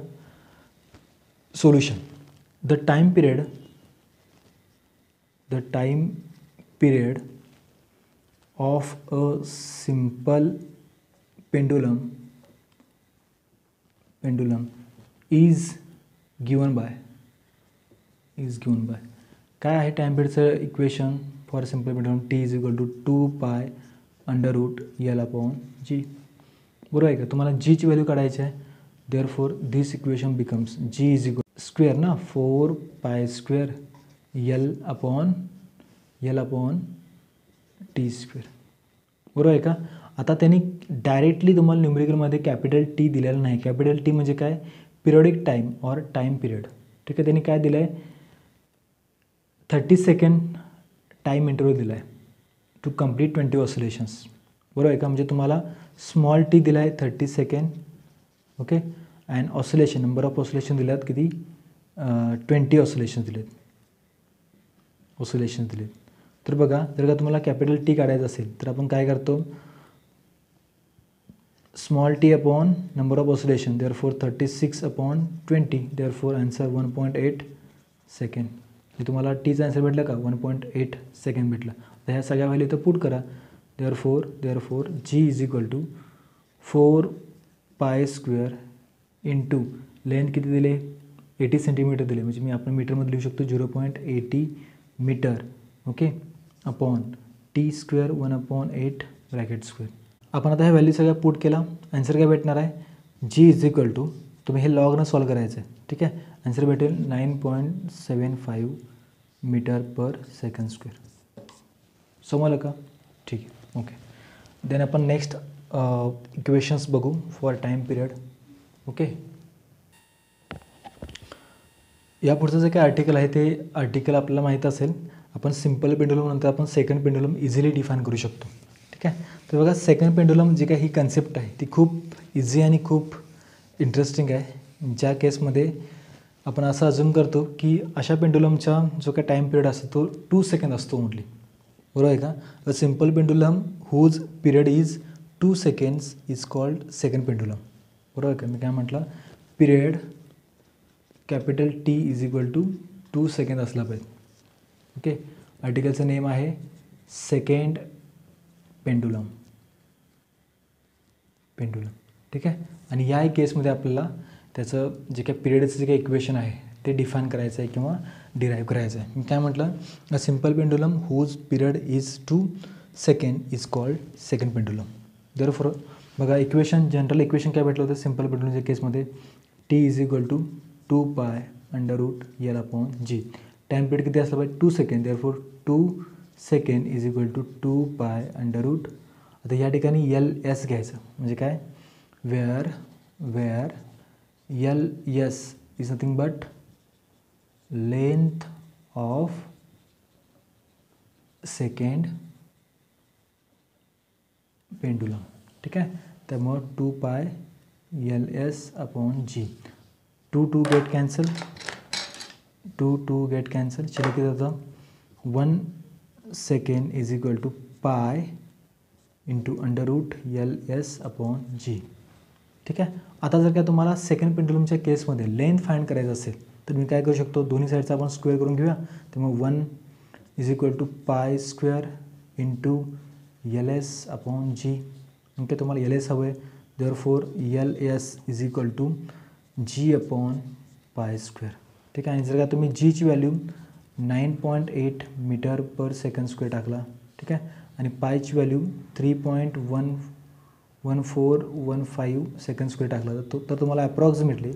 solution. The time period of a simple pendulum is given by काय आहे टाइम पिरियडचं equation for simple pendulum? T is equal to 2π √L/g. बरोबर आहे का? तुम्हाला जीची व्हॅल्यू काढायची आहे. Therefore this equation becomes G is equal square ना 4π² L/t². बरोबर आहे का? आता त्यांनी डायरेक्टली तुम्हाला न्यूमेरिकलमध्ये कॅपिटल टी दिलेलं नाही. कॅपिटल टी म्हणजे काय? Periodic time or time period. ठीक आहे. त्यांनी काय दिलं आहे? 30 सेकंड टाईम इंटरव्हल दिला आहे टू कम्प्लीट 20 ऑसिलेशन्स. बरोबर आहे का? म्हणजे तुम्हाला स्मॉल टी दिला आहे 30 second. Okay. And oscillation number of oscillation दिल्यात किती? 20 ऑसिलेशन्स दिलेत. तर बघा जर का तुम्हाला कॅपिटल टी काढायचं असेल तर आपण काय करतो? Small T upon number of oscillation, therefore 36/20, therefore answer 1.8 second. हे तुम्हाला टीचा आन्सर भेटलं का? 1.8 सेकंड भेटलं. तर ह्या सगळ्या व्हॅल्यू तर पुट करा. Therefore G is equal to 4π² into length किती दिले? 80 सेंटीमीटर दिले. म्हणजे मी आपण मीटरमध्ये लिहू शकतो 0.80 मीटर. ओके. अपॉन t² 1/8 आपण आता ह्या व्हॅल्यू सगळ्या पुट केला. आन्सर काय भेटणार आहे? जी इज इक्वल टू, तुम्ही हे लॉगनं सॉल्व करायचं आहे. ठीक आहे. आन्सर भेटेल 9.75 मीटर/सेकंड स्क्वेअर. समजलं का? ठीक आहे. ओके. देन आपण नेक्स्ट इक्वेशन्स बघू फॉर टाईम पिरियड. ओके. या पुढचं जे काही आर्टिकल आहे ते आर्टिकल आपल्याला माहीत असेल. आपण सिम्पल पेंडुलम नंतर आपण सेकंड पेंडुलम इझिली डिफाईन करू शकतो. ठीक आहे. तर बघा सेकंड पेंडुलम जी काही ही कन्सेप्ट आहे ती खूप इझी आणि खूप इंटरेस्टिंग आहे. ज्या केसमध्ये आपण असं अज्युम करतो की अशा पेंडुलमचा जो काही टाईम पिरियड असतो तो 2 सेकंड असतो ओनली. बरोबर आहे का? A simple pendulum whose period is 2 seconds is called second pendulum. बरोबर आहे का? मी काय म्हटलं? Period capital T is equal to 2 second असला पाहिजे. ओके. आर्टिकलचं नेम आहे सेकंड पेंडुलम. ठीक आहे. आणि या केसमध्ये आपल्याला त्याचं जे काही पिरियडचं जे काही इक्वेशन आहे ते डिफाईन करायचं आहे किंवा डिराईव्ह करायचं आहे. मी काय म्हटलं? A simple pendulum whose period is 2 second is called second pendulum. Therefore बघा इक्वेशन, जनरल इक्वेशन काय भेटलं होतं सिम्पल पेंडुलमच्या केसमध्ये? T is equal to 2π √L/g. Time period किती असला पाहिजे? 2 second. Therefore 2 second is equal to 2π √. आता या ठिकाणी LS घ्यायचं म्हणजे काय? Where LS is nothing but length of second pendulum. ठीक आहे. त्यामुळं 2π LS/g. 2 gate cancel. To get cancel, चलो किती होतं 1 second is equal to pi into √LS/G. ठीक आहे. आता जर का तुम्हाला सेकंड पेंडुलमच्या केसमध्ये लेंथ फाइंड करायचं असेल तर मी काय करू शकतो, दोन्ही साईडचा आपण स्क्वेअर करून घेऊया. तर मग 1 is equal to pi square into LS/G. Okay, तुम्हाला LS हवं आहे, therefore LS is equal to G/पाय स्क्वेअर. ठीक आहे. आणि जर का तुम्ही Gची value 9.8 metre per second square टाकला, ठीक आहे, आणि पायची व्हॅल्यू 3.1415 सेकंड स्क्वेअर टाकला तर तुम्हाला अप्रॉक्सिमेटली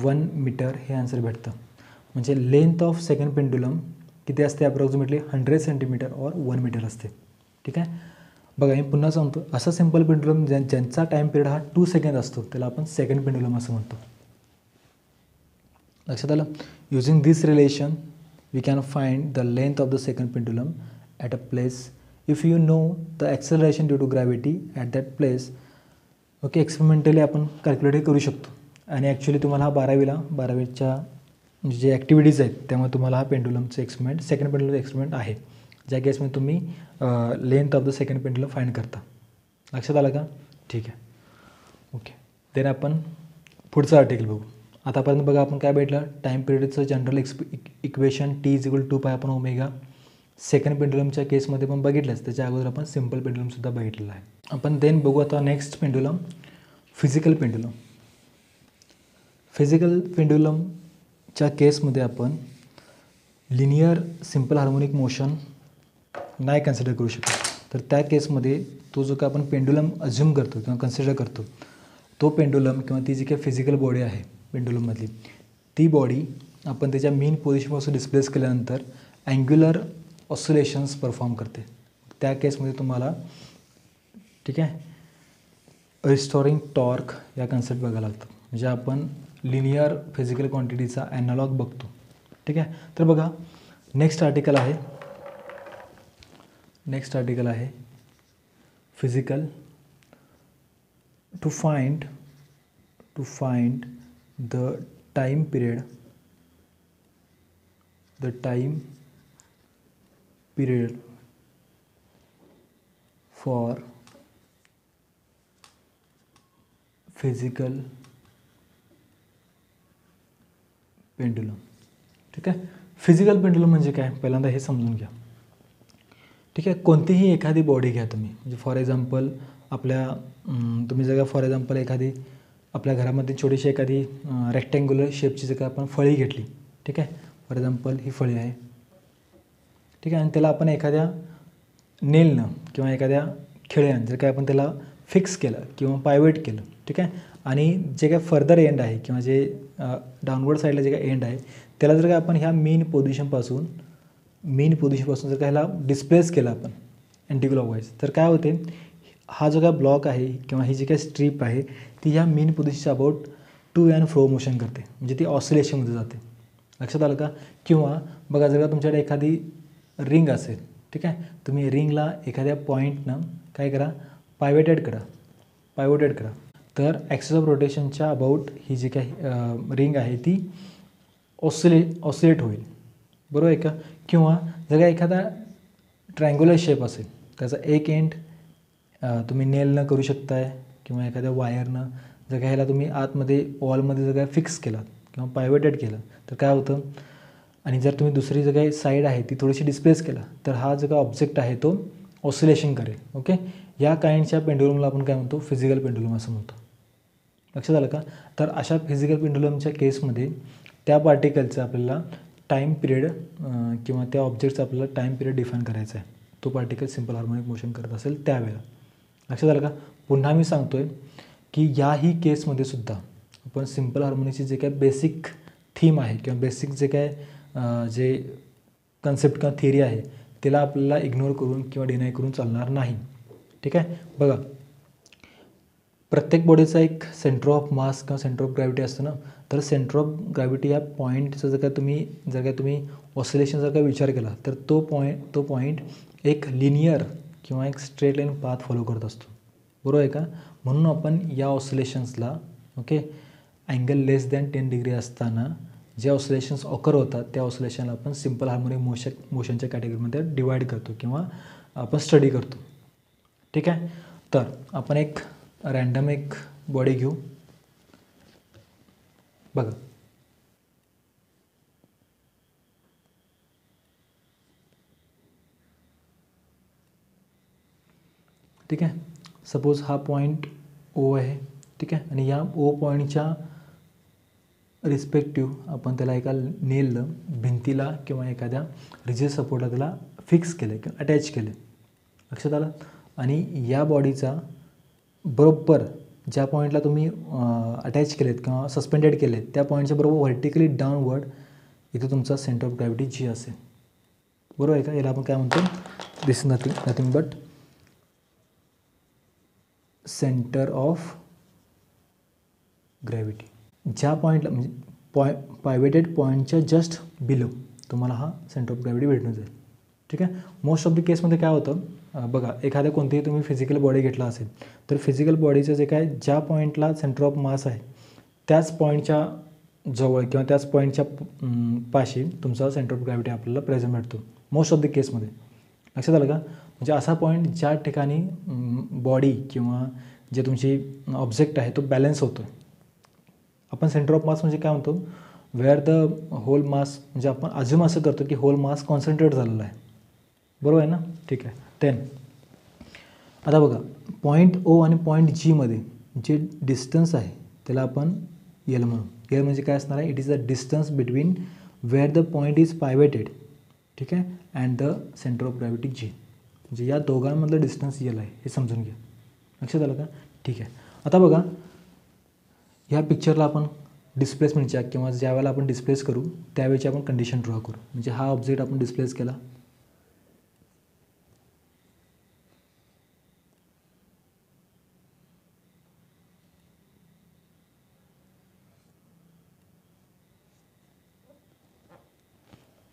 1 मीटर हे आन्सर भेटतं. म्हणजे लेंथ ऑफ सेकंड पेंडुलम किती असते, अप्रॉक्सिमेटली 100 सेंटीमीटर और 1 मीटर असते. ठीक आहे. बघा मी पुन्हा सांगतो, असं सिंपल पेंडुलम ज्यांचा टाईम पिरियड हा 2 सेकंड असतो त्याला आपण सेकंड पेंडुलम असं म्हणतो. लक्षात आलं. Using this relation we can find the length of the second pendulum at a place if you know the acceleration due to gravity at that place. Okay, experimentally आपण कॅल्क्युलेट करू शकतो. आणि ॲक्च्युली तुम्हाला हा 12वीच्या जे ॲक्टिव्हिटीज आहेत त्यामुळे तुम्हाला हा पेंडुलमचं एक्सपेरिमेंट, सेकंड पेंडुलमचं एक्सपेरिमेंट आहे, ज्या केसमध्ये तुम्ही length of the second pendulum find करता. लक्षात आलं का? ठीक आहे. ओके, देन आपण पुढचं आर्टिकल बघू. आतापर्यंत बघा आपण काय भेटलं, टाईम पिरियडचं general equation T is equal to pi आपण ओमेगा. सेकंड पेंडुलमच्या केसमध्ये पण बघितलंच, त्याच्या अगोदर आपण सिम्पल पेंडुलमसुद्धा बघितलेलं आहे. आपण देन बघू आता next pendulum, physical pendulum. Physical पेंडुलमच्या केसमध्ये आपण लिनियर सिम्पल हार्मोनिक मोशन नाही कन्सिडर करू शकत. तर त्या केसमध्ये तो जो काय आपण पेंडुलम अज्युम करतो किंवा कन्सिडर करतो तो पेंडुलम किंवा ती जी काही फिजिकल बॉडी आहे पेंडुलममधली, ती बॉडी आपण त्याच्या मेन पोझिशनपासून डिस्प्लेस केल्यानंतर अँग्युलर ऑसिलेशन्स परफॉर्म करते. त्या केसमध्ये तुम्हाला, ठीक आहे, रिस्टोरिंग टॉर्क या कन्सेप्ट बघायला लागतं. म्हणजे आपण लिनियर फिजिकल क्वांटिटीचा ॲनालॉग बघतो. ठीक आहे. तर बघा नेक्स्ट आर्टिकल आहे physical to find the time period for physical pendulum. ठीक आहे. फिजिकल पेंडुलम म्हणजे काय, पहिल्यांदा हे समजून घ्या. ठीक आहे. कोणतीही एखादी बॉडी घ्या तुम्ही, म्हणजे फॉर एक्झाम्पल तुम्ही जर का फॉर एक्झाम्पल एखादी आपल्या घरामध्ये छोटीशी एखादी रेक्टँग्युलर शेपची जर का आपण फळी घेतली, ठीक आहे, फॉर एक्झाम्पल ही फळी आहे, ठीक आहे, आणि त्याला आपण एखाद्या नेलनं किंवा एखाद्या खिळ्यानं जर काय आपण त्याला फिक्स केलं किंवा पायवेट केलं, ठीक आहे, आणि जे काय फर्दर एंड आहे किंवा जे डाऊनवर्ड साईडला जे काय एंड आहे त्याला जर का आपण ह्या मेन पोझिशनपासून जर का ह्याला डिस्प्लेस केलं आपण अँटीक्लॉकवाईज, तर काय होते, हा जो काय ब्लॉक आहे किंवा ही जी काय स्ट्रीप आहे ती ह्या मेन पोझिशनच्या about to and fro motion करते, म्हणजे ती ऑसिलेशनमध्ये जाते. लक्षात आलं का? किंवा बघा जर का तुमच्याकडे एखादी रिंग असेल, ठीक आहे, तुम्ही रिंगला एखाद्या पॉईंटनं काय करा, पायवोटेड करा, तर ॲक्सिस ऑफ रोटेशनच्या अबाउट ही जी काही रिंग आहे ती ऑसिलेट होईल. बरोबर आहे का? किंवा जर का एखादा ट्रायंग्युलर शेप असेल त्याचा एक एंड तुम्ही नेलनं करू शकताय किंवा एखाद्या वायरनं जर का ह्याला तुम्ही आतमध्ये वॉलमध्ये जर काय फिक्स केलात किंवा पायवोटेड केलं तर काय होतं, आणि जर तुम्ही दुसरी जर काही साईड आहे ती थोडीशी डिस्प्लेस केला तर हा जो काय ऑब्जेक्ट आहे तो ऑसिलेशन करेल. ओके, या काइंडच्या पेंडुलमला आपण काय म्हणतो, फिजिकल पेंडुलम असं म्हणतो. लक्षात आलं का? तर अशा फिजिकल पेंडुलमच्या केसमध्ये त्या पार्टिकलचं आपल्याला टाईम पिरियड किंवा त्या ऑब्जेक्टचा आपल्याला टाईम पिरियड डिफाईन करायचा आहे. तो पार्टिकल सिम्पल हार्मोनिक मोशन करत असेल त्यावेळेला. लक्षात आलं का? पुन्हा मी सांगतो आहे की याही केसमध्ये सुद्धा आपण सिम्पल हार्मोनिकची जे काय बेसिक थीम आहे किंवा बेसिक जे काय जे कन्सेप्ट किंवा थिअरी आहे त्याला आपल्याला इग्नोर करून किंवा डिनाय करून चालणार नाही. ठीक आहे. बघा प्रत्येक बॉडीचा एक सेंटर ऑफ मास किंवा सेंटर ऑफ ग्रॅव्हिटी असतं ना, तर सेंटर ऑफ ग्रॅव्हिटी या पॉईंटचा जर का तुम्ही ऑसिलेशन जर का विचार केला तर तो पॉईंट एक लिनियर किंवा एक स्ट्रेट लाईन पाथ फॉलो करत असतो. बरोबर आहे का? म्हणून आपण या ऑसिलेशन्सला ओके अँगल लेस दॅन 10 डिग्री असताना जे ऑसिलेशन्स ऑकर होतात त्या ऑसिलेशनला आपण सिम्पल हार्मोनिक मोशनच्या कॅटेगरीमध्ये डिवाईड करतो किंवा आपण स्टडी करतो. ठीक आहे. तर आपण एक रँडम एक बॉडी घेऊ. बघा, ठीक आहे. सपोज हा पॉईंट ओ आहे. ठीक आहे. आणि या ओ पॉईंटच्या रिस्पेक्टिव्ह आपण त्याला एका नेलला भिंतीला किंवा एखाद्या रिजिड सपोर्टला त्याला फिक्स केलं किंवा अटॅच केले. लक्षात आलं. आणि या बॉडीचा बरोबर ज्या पॉईंटला तुम्ही अटॅच केलेत किंवा सस्पेंडेड केलेत त्या पॉईंटच्या बरोबर व्हर्टिकली डाऊनवर्ड इथे तुमचा सेंटर ऑफ ग्रॅव्हिटी जी असेल. बरोबर आहे का. याला आपण काय म्हणतो, this is nothing but centre of gravity. ज्या पॉईंटला म्हणजे पायवेटेड पॉईंटच्या जस्ट बिलो तुम्हाला हा सेंटर ऑफ ग्रॅव्हिटी भेटून जाईल. ठीक आहे. मोस्ट ऑफ द केसमध्ये काय होतं, बघा, एखाद्या कोणतीही तुम्ही फिजिकल बॉडी घेतला असेल तर फिजिकल बॉडीचं जे काय ज्या पॉईंटला सेंटर ऑफ मास आहे त्याच पॉईंटच्या जवळ किंवा त्याच पॉईंटच्या पाशी तुमचा सेंटर ऑफ ग्रॅव्हिटी आपल्याला प्रेझेंट भेटतो मोस्ट ऑफ द केसमध्ये. लक्षात आलं का. म्हणजे असा पॉईंट ज्या ठिकाणी बॉडी किंवा जे तुमची ऑब्जेक्ट आहे तो बॅलन्स होतो. आपण सेंटर ऑफ मास म्हणजे काय म्हणतो, वेअर द होल मास, म्हणजे आपण अज्युम असं करतो की होल मास कॉन्सन्ट्रेट झालेला आहे. बरोबर आहे ना. ठीक आहे. 10 आता बघा, पॉईंट ओ आणि पॉईंट जीमध्ये जे डिस्टन्स आहे त्याला आपण एल म्हणू. एल म्हणजे काय असणार आहे, it is the distance between where the point is pivoted, ठीक आहे, and the centre of gravity G. म्हणजे या दोघांमधलं डिस्टन्स एल आहे हे समजून घ्या. लक्षात आलं का. ठीक आहे. आता बघा, ह्या पिक्चरला आपण डिस्प्लेसमेंटच्या किंवा ज्या वेळेला आपण डिस्प्लेस करू त्यावेळेची आपण कंडिशन ड्रॉ करू. म्हणजे हा ऑब्जेक्ट आपण डिस्प्लेस केला,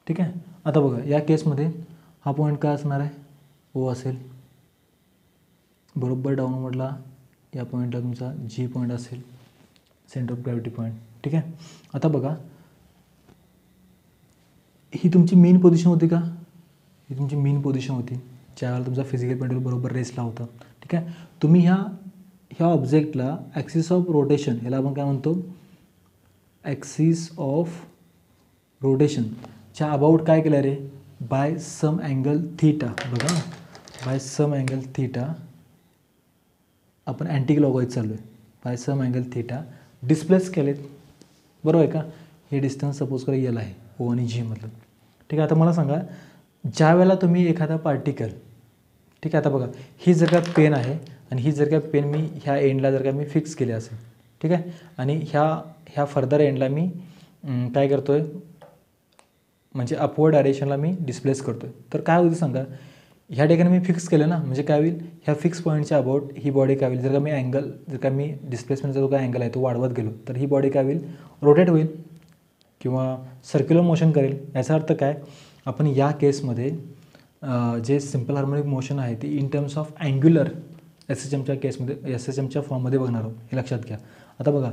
ठीक आहे. आता बघा, या केसमध्ये हा पॉईंट काय असणार आहे, ओ असेल. बरोबर डाऊनवर्डला या पॉईंटला तुमचा जी पॉईंट असेल, सेंटर ऑफ ग्रॅव्हिटी पॉईंट. ठीक आहे. आता बघा, ही तुमची मेन पोझिशन होती का, ही तुमची मेन पोझिशन होती ज्यावेळेला तुमचा फिजिकल पेंडुलम बरोबर रेस्टला होता. ठीक आहे. तुम्ही ह्या ऑब्जेक्टला ॲक्सिस ऑफ रोटेशन, याला आपण काय म्हणतो, ॲक्सिस ऑफ रोटेशनच्या अबाउट काय केलं रे, बाय सम अँगल थीटा. बघा, बाय सम अँगल थीटा आपण अँटी क्लॉकवाईज चाललो आहे. बाय सम अँगल थीटा डिस्प्लेस केलेत. बरोबर आहे का. हे डिस्टन्स सपोज करा एल आहे ओ आणि जी मधलं. ठीक आहे. आता मला सांगा, ज्या वेळेला तुम्ही एखादा पार्टिकल, ठीक आहे, आता बघा, ही जर का पेन आहे आणि ही जर का पेन मी ह्या एंडला जर का मी फिक्स केली असेल, ठीक आहे, आणि ह्या फर्दर एंडला मी काय करतो आहे, म्हणजे अपवर्ड डायरेक्शनला मी डिस्प्लेस करतो आहे. तर काय होईल सांगा, ह्या ठिकाणी मी फिक्स केलं ना, म्हणजे काय होईल, ह्या फिक्स पॉईंटच्या अबाउट ही बॉडी काय होईल, जर का मी अँगल, जर का मी डिस्प्लेसमेंटचा जो काय अँगल आहे तो वाढवत गेलो तर ही बॉडी काय होईल, रोटेट होईल किंवा सर्क्युलर मोशन करेल. याचा अर्थ काय, आपण या केसमध्ये जे सिम्पल हार्मोनिक मोशन आहे ती इन टर्म्स ऑफ अँग्युलर SHMच्या केसमध्ये SHMच्या फॉर्ममध्ये बघणार आहोत, हे लक्षात घ्या. आता बघा,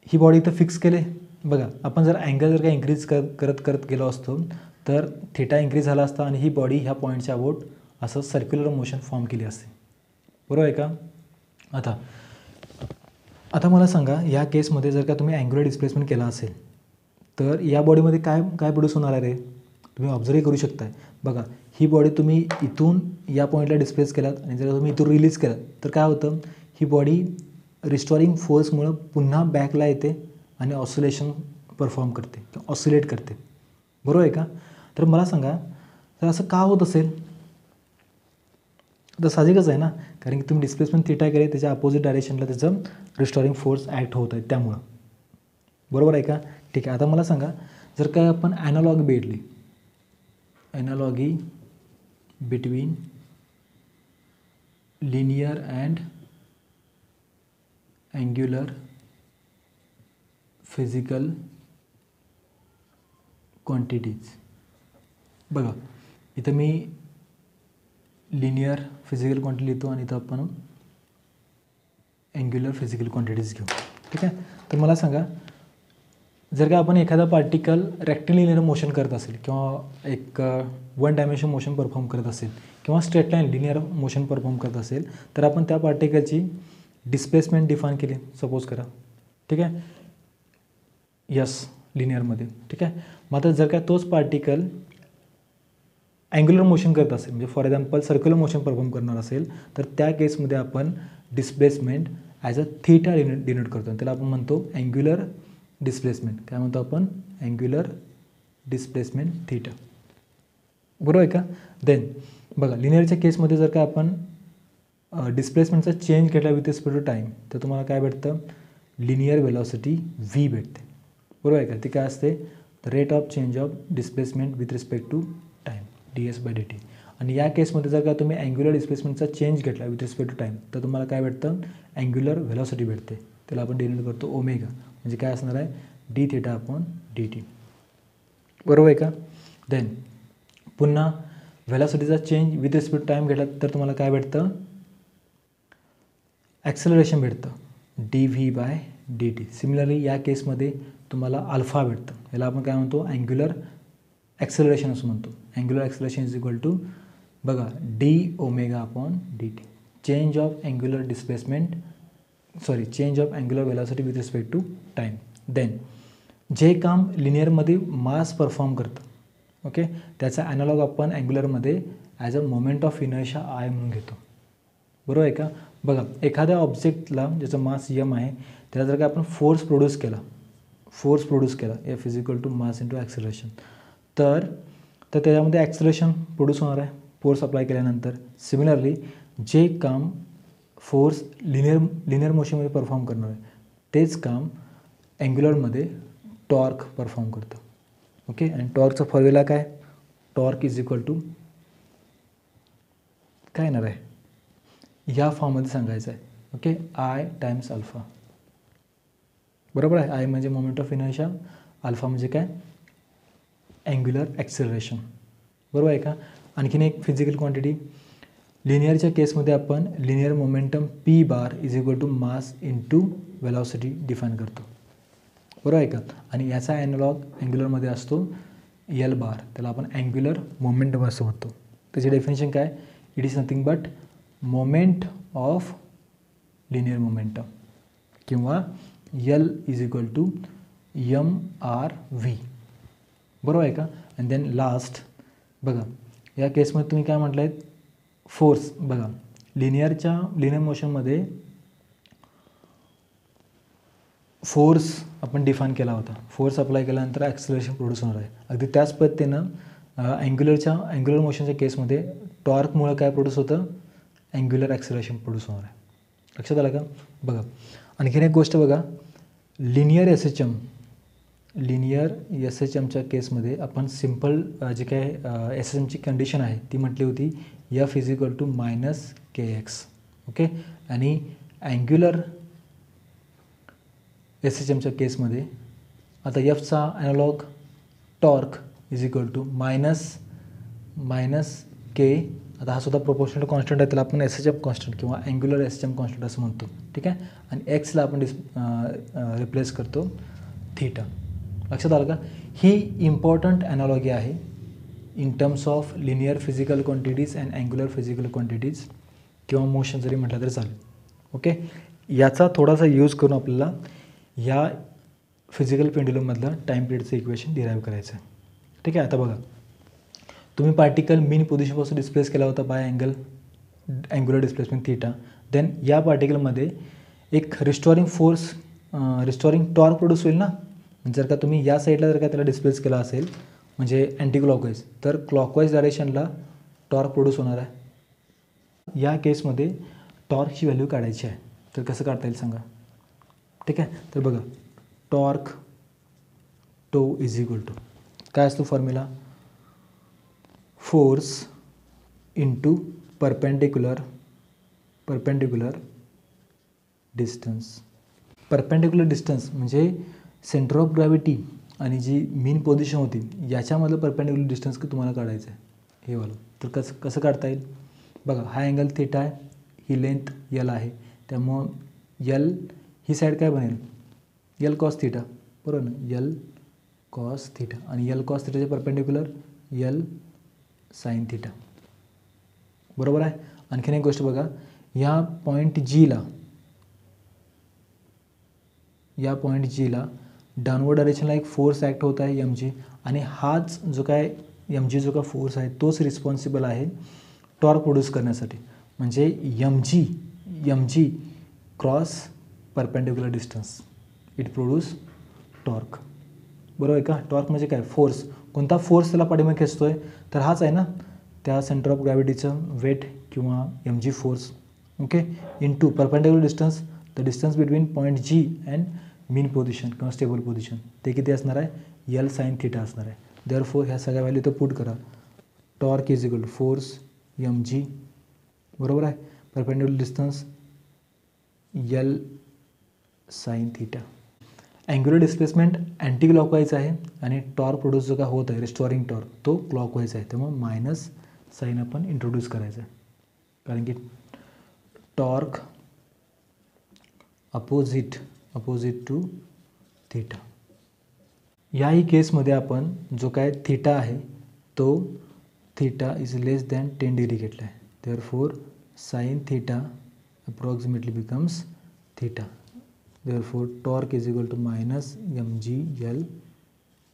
ही बॉडी इथं फिक्स केले. बघा, आपण जर अँगल जर का इन्क्रीज करत गेलो असतो तर थीटा इन्क्रीज झाला असता आणि ही बॉडी ह्या पॉईंटच्या अबाउट असं सर्क्युलर मोशन फॉर्म केली असते. बरोबर आहे का. आता मला सांगा, या केसमध्ये जर का तुम्ही अँग्युलर डिस्प्लेसमेंट केला असेल तर या बॉडीमध्ये काय प्रोड्यूस होणार आहे रे, तुम्ही ऑब्झर्व करू शकताय. बघा, ही बॉडी तुम्ही इथून या पॉईंटला डिस्प्लेस केलात आणि जर तुम्ही इथून रिलीज केलात तर काय होतं, ही बॉडी रिस्टोरिंग फोर्समुळं पुन्हा बॅकला येते आणि ऑसिलेशन परफॉर्म करते किंवा ऑसिलेट करते. बरोबर आहे का. तर मला सांगा, तर असं का होत असेल, तर साहजिकच आहे ना, कारण की तुम्ही डिस्प्लेसमेंट थीटा केले त्याच्या अपोजिट डायरेक्शनला त्याचं रिस्टोरिंग फोर्स ॲक्ट होत आहे त्यामुळं. बरोबर आहे का. ठीक आहे. आता मला सांगा, जर काय आपण ॲनालॉगी भेटली, analogy between linear and angular physical quantities. बघा, इथं मी लिनियर फिजिकल क्वांटिटी लिहितो आणि इथं आपण अँग्युलर फिजिकल क्वांटिटीज घेऊ. ठीक आहे. तर मला सांगा, जर का आपण एखादा पार्टिकल रेक्टिलिनियर मोशन करत असेल किंवा एक वन डायमेन्शन मोशन परफॉर्म करत असेल किंवा straight line linear motion perform करत असेल तर आपण त्या पार्टिकलची डिस्प्लेसमेंट डिफाईन केली सपोज करा, ठीक आहे, यस लिनियरमध्ये, ठीक आहे. मग आता जर का तोच पार्टिकल अँग्युलर मोशन करत असेल म्हणजे for example circular motion perform करणार असेल तर त्या केसमध्ये आपण displacement as a theta denote करतो. त्याला आपण म्हणतो अँग्युलर डिस्प्लेसमेंट. काय म्हणतो आपण? Angular displacement theta. बरोबर आहे का? देन बघा लिनियरच्या केसमध्ये जर का आपण डिस्प्लेसमेंटचा चेंज घेतला विथ रिस्पेक्ट टू टाईम तर तुम्हाला काय भेटतं? लिनियर वेलॉसिटी व्ही भेटते. बरोबर आहे का? ती काय असते? The rate of change of displacement with respect to time ds/dt. आणि या केसमध्ये जर का तुम्ही अँग्युलर डिस्प्लेसमेंटचा चेंज घेतला विथ रिस्पेक्ट टू टाईम तर तुम्हाला काय भेटतं? अँग्युलर वेलॉसिटी भेटते. त्याला आपण डिनोट करतो ओमेगा. म्हणजे काय असणार आहे? d(θ/dt). बरोबर आहे का? देन पुन्हा वेलॉसिटीचा change with respect to time घेतला तर तुम्हाला काय भेटतं? ॲक्सेलरेशन भेटतं dv/dt. सिमिलरली या केसमध्ये तुम्हाला अल्फा भेटतं. याला आपण काय म्हणतो? अँग्युलर ॲक्सेलरेशन असं म्हणतो. Angular acceleration is equal to बघा d(ω/dt). Change of angular displacement change of angular velocity with respect to time. Then जे काम लिनियरमध्ये मास परफॉर्म करतं, ओके, त्याचा ॲनालॉग आपण अँग्युलरमध्ये as a moment of inertia I म्हणून घेतो. बरोबर आहे का? बघा एखाद्या ऑब्जेक्टला ज्याचं मास यम आहे त्याला जर का आपण फोर्स प्रोड्यूस केला F is equal to mass into acceleration तर त्याच्यामध्ये ॲक्सेलरेशन प्रोड्यूस होणार आहे फोर्स अप्लाय केल्यानंतर. सिमिलरली जे काम फोर्स लिनियर मोशनमध्ये परफॉर्म करणार आहे तेच काम अँग्युलरमध्ये टॉर्क परफॉर्म करतं. ओके, आणि टॉर्कचा फॉर्म्युला काय? टॉर्क इज इक्वल टू काय येणार आहे? ह्या फॉर्ममध्ये सांगायचं आहे. Okay, I times alpha. बरोबर आहे? आय म्हणजे मोमेंट ऑफ इनर्शिया, अल्फा म्हणजे काय? Angular acceleration. बरोबर आहे का? आणखीन एक फिजिकल क्वांटिटी लिनियरच्या केसमध्ये आपण linear momentum P bar is equal to mass into velocity define करतो. बरोबर आहे का? आणि याचा ॲनालॉग अँग्युलरमध्ये असतो एल बार. त्याला आपण अँग्युलर मोमेंटम असं म्हणतो. त्याची डेफिनेशन काय? It is nothing but moment of linear momentum किंवा L is equal to mr/v. बरोबर आहे का? अँड देन लास्ट बघा या केसमध्ये तुम्ही काय म्हटलं आहे? फोर्स. बघा लिनियर मोशनमध्ये फोर्स आपण डिफाईन केला होता. फोर्स अप्लाय केल्यानंतर ॲक्सेलरेशन प्रोड्यूस होणार आहे. अगदी त्याच पद्धतीनं अँग्युलर मोशनच्या केसमध्ये टॉर्कमुळं काय प्रोड्यूस होतं? अँग्युलर ॲक्सेलरेशन प्रोड्यूस होणार आहे. लक्षात आलं का? बघा आणखीन एक गोष्ट बघा लिनियर एस एच एमच्या केसमध्ये आपण सिम्पल जे काय एस एच एमची कंडिशन आहे ती म्हटली होती F is equal to -kx. Okay, आणि अँग्युलर एस एच एमच्या केसमध्ये आता Fचा analogue torque is equal to minus K. आता हा सुद्धा प्रोपोर्शनल कॉन्स्टंट आहे त्याला आपण एस एच एम कॉन्स्टंट किंवा angular S H M constant असं म्हणतो. ठीक आहे, आणि एक्सला आपण रिप्लेस करतो थीटा. लक्षात आलं का? ही इम्पॉर्टंट ॲनालॉगी आहे in terms of linear physical quantities and angular physical quantities किंवा मोशन जरी म्हटलं तरी चालेल. ओके, याचा थोडासा यूज करून आपल्याला या फिजिकल पेंड्युलममधलं टाईम पिरियडचं इक्वेशन डिराईव्ह करायचं आहे. ठीक आहे, आता बघा तुम्ही पार्टिकल मीन पोझिशनपासून डिस्प्लेस केला होता by angular displacement theta. Then या पार्टिकलमध्ये एक रिस्टोरिंग टॉर्क प्रोड्यूस होईल ना. जर का तुम्ही या साईडला जर का त्याला डिस्प्लेस केला असेल म्हणजे अँटी क्लॉकवाईज तर क्लॉकवाईज डायरेक्शनला टॉर्क प्रोड्यूस होणार आहे. या केसमध्ये टॉर्कची व्हॅल्यू काढायची आहे तर कसं काढता येईल सांगा? ठीक आहे, तर बघा torque tau is equal to काय असतो formula? Force into perpendicular distance. Perpendicular distance म्हणजे सेंटर ऑफ ग्रॅव्हिटी आणि जी मीन पोझिशन होती याच्यामधलं परपेंडिक्युलर डिस्टन्स तुम्हाला काढायचं आहे हे वालं. तर कसं काढता येईल? बघा हा अँगल थीटा आहे, ही लेंथ यल आहे, त्यामुळं यल ही साईड काय बनेल? L cos theta. बरोबर ना, यल कॉस थिटा आणि यल कॉस थिटाचे परपेंडिक्युलर यल साईन थिटा. बरोबर आहे. आणखीन एक गोष्ट बघा, या पॉईंट जीला डाऊनवर्ड डायरेक्शनला एक फोर्स ॲक्ट होत आहे एम जी, आणि हाच जो काय एम जी जो का फोर्स आहे तोच रिस्पॉन्सिबल आहे टॉर्क प्रोड्यूस करण्यासाठी. म्हणजे M G cross perpendicular distance it produce torque. बरोबर आहे का. टॉर्क म्हणजे काय, फोर्स. कोणता फोर्स त्याला पाठीमागे खेचतोय, तर हाच आहे ना त्या सेंटर ऑफ ग्रॅव्हिटीचं वेट किंवा M G force. Okay, in to perpendicular distance, the distance between point G and mean position किंवा स्टेबल पोझिशन, ते किती असणार आहे, यल साईन थिटा असणार आहे. देअरफॉर ह्या सगळ्या व्हॅल्यू तर पुट करा. Torque is equal to force M G, बरोबर आहे, perpendicular distance L sine theta. Angular displacement anticlockwise आहे आणि टॉर्क प्रोड्यूस जो काय होत आहे रिस्टोरिंग टॉर्क तो क्लॉकवाईज आहे. त्यामुळे मायनस साईन आपण इंट्रोड्यूस करायचं आहे, कारण की टॉर्क अपोजिट टू थिटा. याही केसमध्ये आपण जो काय थिटा आहे तो theta is less than 10 degree घेतला आहे. Therefore sine theta approximately becomes theta. Therefore torque is equal to minus M G L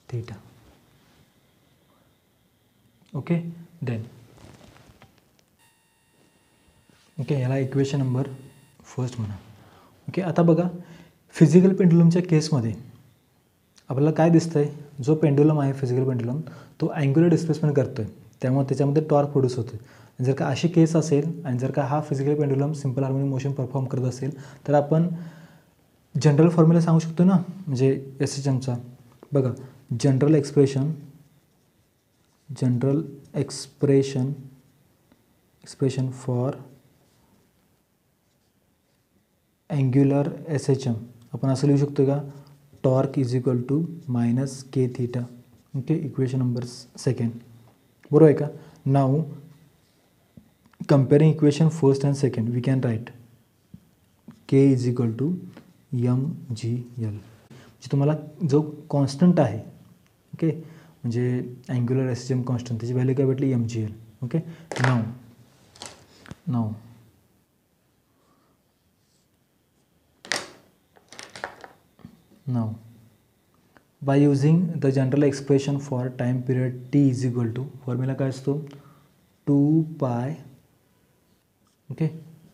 theta. Okay, then okay, ह्याला इक्वेशन नंबर फर्स्ट म्हणा. ओके, आता बघा फिजिकल पेंडुलमच्या केसमध्ये आपल्याला काय दिसतं आहे, जो पेंडुलम आहे फिजिकल पेंडुलम तो अँग्युलर डिस्प्लेसमेंट करतो आहे, त्यामुळे त्याच्यामध्ये टॉर्क प्रोड्यूस होतो आहे. जर का अशी केस असेल आणि जर का हा physical pendulum simple harmonic motion perform करत असेल तर आपण जनरल फॉर्म्युला सांगू शकतो ना, म्हणजे एस एच एमचा. बघा, general expression for angular S H M आपण असं लिहू शकतो का, torque is equal to minus K theta. Okay, equation number second, बरोबर आहे का. Now comparing equation first and second we can write K is equal to M G L. म्हणजे तुम्हाला जो कॉन्स्टंट आहे, ओके, म्हणजे angular S H M constant, त्याची व्हॅल्यू काय भेटली, M G L. Okay, now by using the general expression for time period t is equal to formula काय असतो, 2 pi okay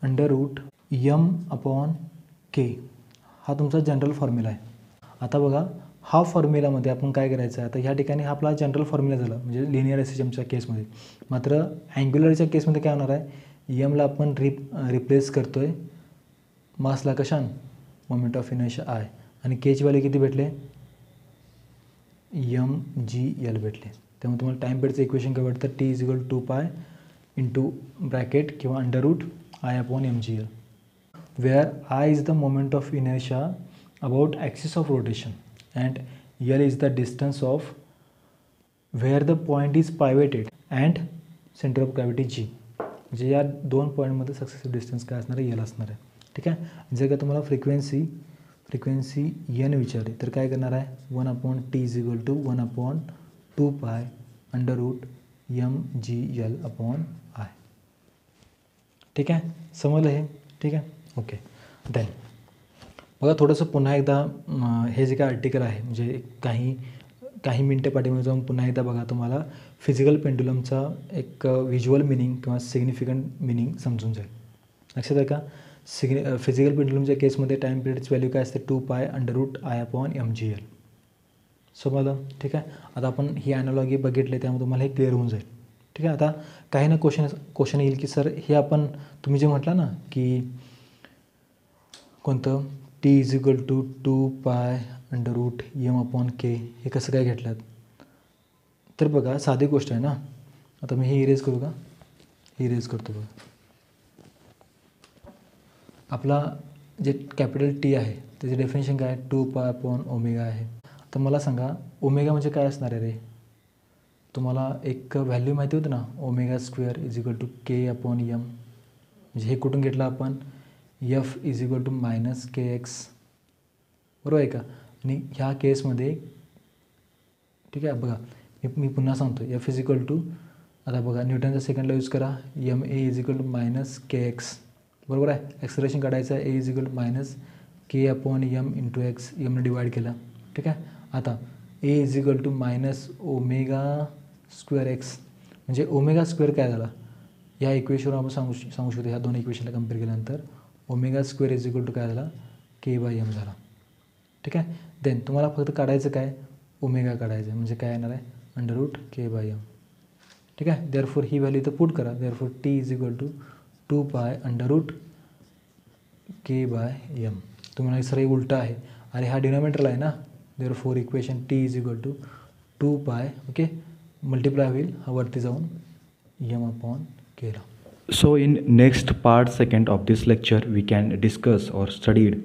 under root M upon K, हा तुमचा जनरल फॉर्म्युला आहे. आता बघा हा फॉर्म्युलामध्ये आपण काय करायचं आहे, आता ह्या ठिकाणी हा आपला जनरल फॉर्म्युला झाला म्हणजे लिनियर एस एच एमच्या केसमध्ये. मात्र अँग्युलरच्या केसमध्ये काय होणार आहे, यमला आपण रिप्लेस करतो आहे मासला कशान, मोमेंट ऑफ इनर्शिया आय, आणि केची व्हॅल्यू किती भेटले, एम जी यल भेटले. त्यामुळे तुम्हाला टाईम पिरियडचं इक्वेशन काय भेटतं, T is equal 2 pi into bracket किंवा under root I upon M G L, where I is the moment of inertia about axis of rotation and L is the distance of where the point is pivoted and centre of gravity G. म्हणजे या दोन पॉईंटमध्ये सक्सेसिव्ह डिस्टन्स काय असणार आहे, यल असणार आहे. ठीक आहे. जर का तुम्हाला फ्रिक्वेन्सी एन विचारली तर काय करणार आहे, 1 upon T is equal to 1 upon 2 pi under root M G L upon I. ठीक आहे, समजलं हे. ठीक आहे, ओके. देन बघा थोडंसं पुन्हा एकदा हे जे काय आर्टिकल आहे म्हणजे काही मिनटं पाठीमागे जाऊन पुन्हा एकदा बघा, तुम्हाला फिजिकल पेंडुलमचा एक व्हिज्युअल मिनिंग किंवा सिग्निफिकंट मिनिंग समजून जाईल. लक्षात आहे का. फिजिकल पेंडुलमच्या केसमध्ये टाईम पिरियडची व्हॅल्यू काय असते, 2 pi under root I upon M G L. समजलं. ठीक आहे. आता आपण ही ॲनालॉगी बघितली त्यामुळे तुम्हाला हे क्लिअर होऊन जाईल. ठीक आहे. आता काही ना क्वेश्चन येईल की सर हे आपण तुम्ही जे म्हटलं ना की कोणतं T is equal to 2 pi under root M upon K हे कसं काय घेतलं. तर बघा साधी गोष्ट आहे ना. आता मी हे इरेज करू का, इरेज करतो बघा. आपला जे कॅपिटल टी आहे त्याचे डेफिनेशन काय, 2 पाय अपॉन ओमेगा आहे. तर मला सांगा ओमेगा म्हणजे काय असणार आहे रे. तुम्हाला एक व्हॅल्यू माहिती होती ना, omega square is equal to K upon M. म्हणजे हे कुठून घेतलं आपण, F is equal to minus K X. बरोबर आहे का. आणि ह्या केसमध्ये ठीक आहे बघा मी पुन्हा सांगतो एफ इज इक्वल टू आता बघा न्यूटनचा सेकंडला यूज करा M A is equal to minus K X बरोबर आहे. ॲक्सलरेशन काढायचं आहे A is equal to minus K upon M into X एमने डिवाईड केला ठीक आहे. आता A is equal to minus omega square X म्हणजे ओमेगा स्क्वेअर काय झाला या इक्वेशनवर आपण सांगू शकतो. ह्या दोन इक्वेशनला कम्पेअर केल्यानंतर omega square is equal to काय झाला के बाय एम झाला ठीक आहे. देन तुम्हाला फक्त काढायचं काय ओमेगा काढायचं म्हणजे काय येणार आहे under root K by M ठीक आहे. देअरफॉर ही व्हॅल्यू इथं पुट करा. Therefore T is equal to 2 pi under root K by M. तुम्हाला सरळ उलटा आहे आणि हा डिनॉमिनेटरला आहे ना. Therefore equation T is equal to 2 pi okay multiply होईल हा वरती जाऊन एम अपॉन केला. So in next part second of this lecture we can discuss or studied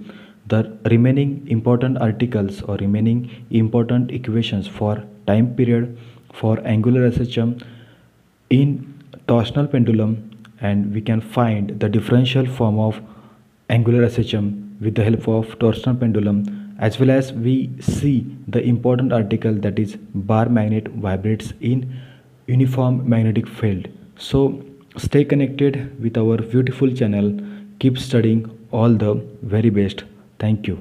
the remaining important articles or remaining important equations for time period for angular SHM in torsional pendulum, and we can find the differential form of angular SHM with the help of torsional pendulum, as well as we see the important article that is bar magnet vibrates in uniform magnetic field. So stay connected with our beautiful channel. Keep studying. All the very best. Thank you.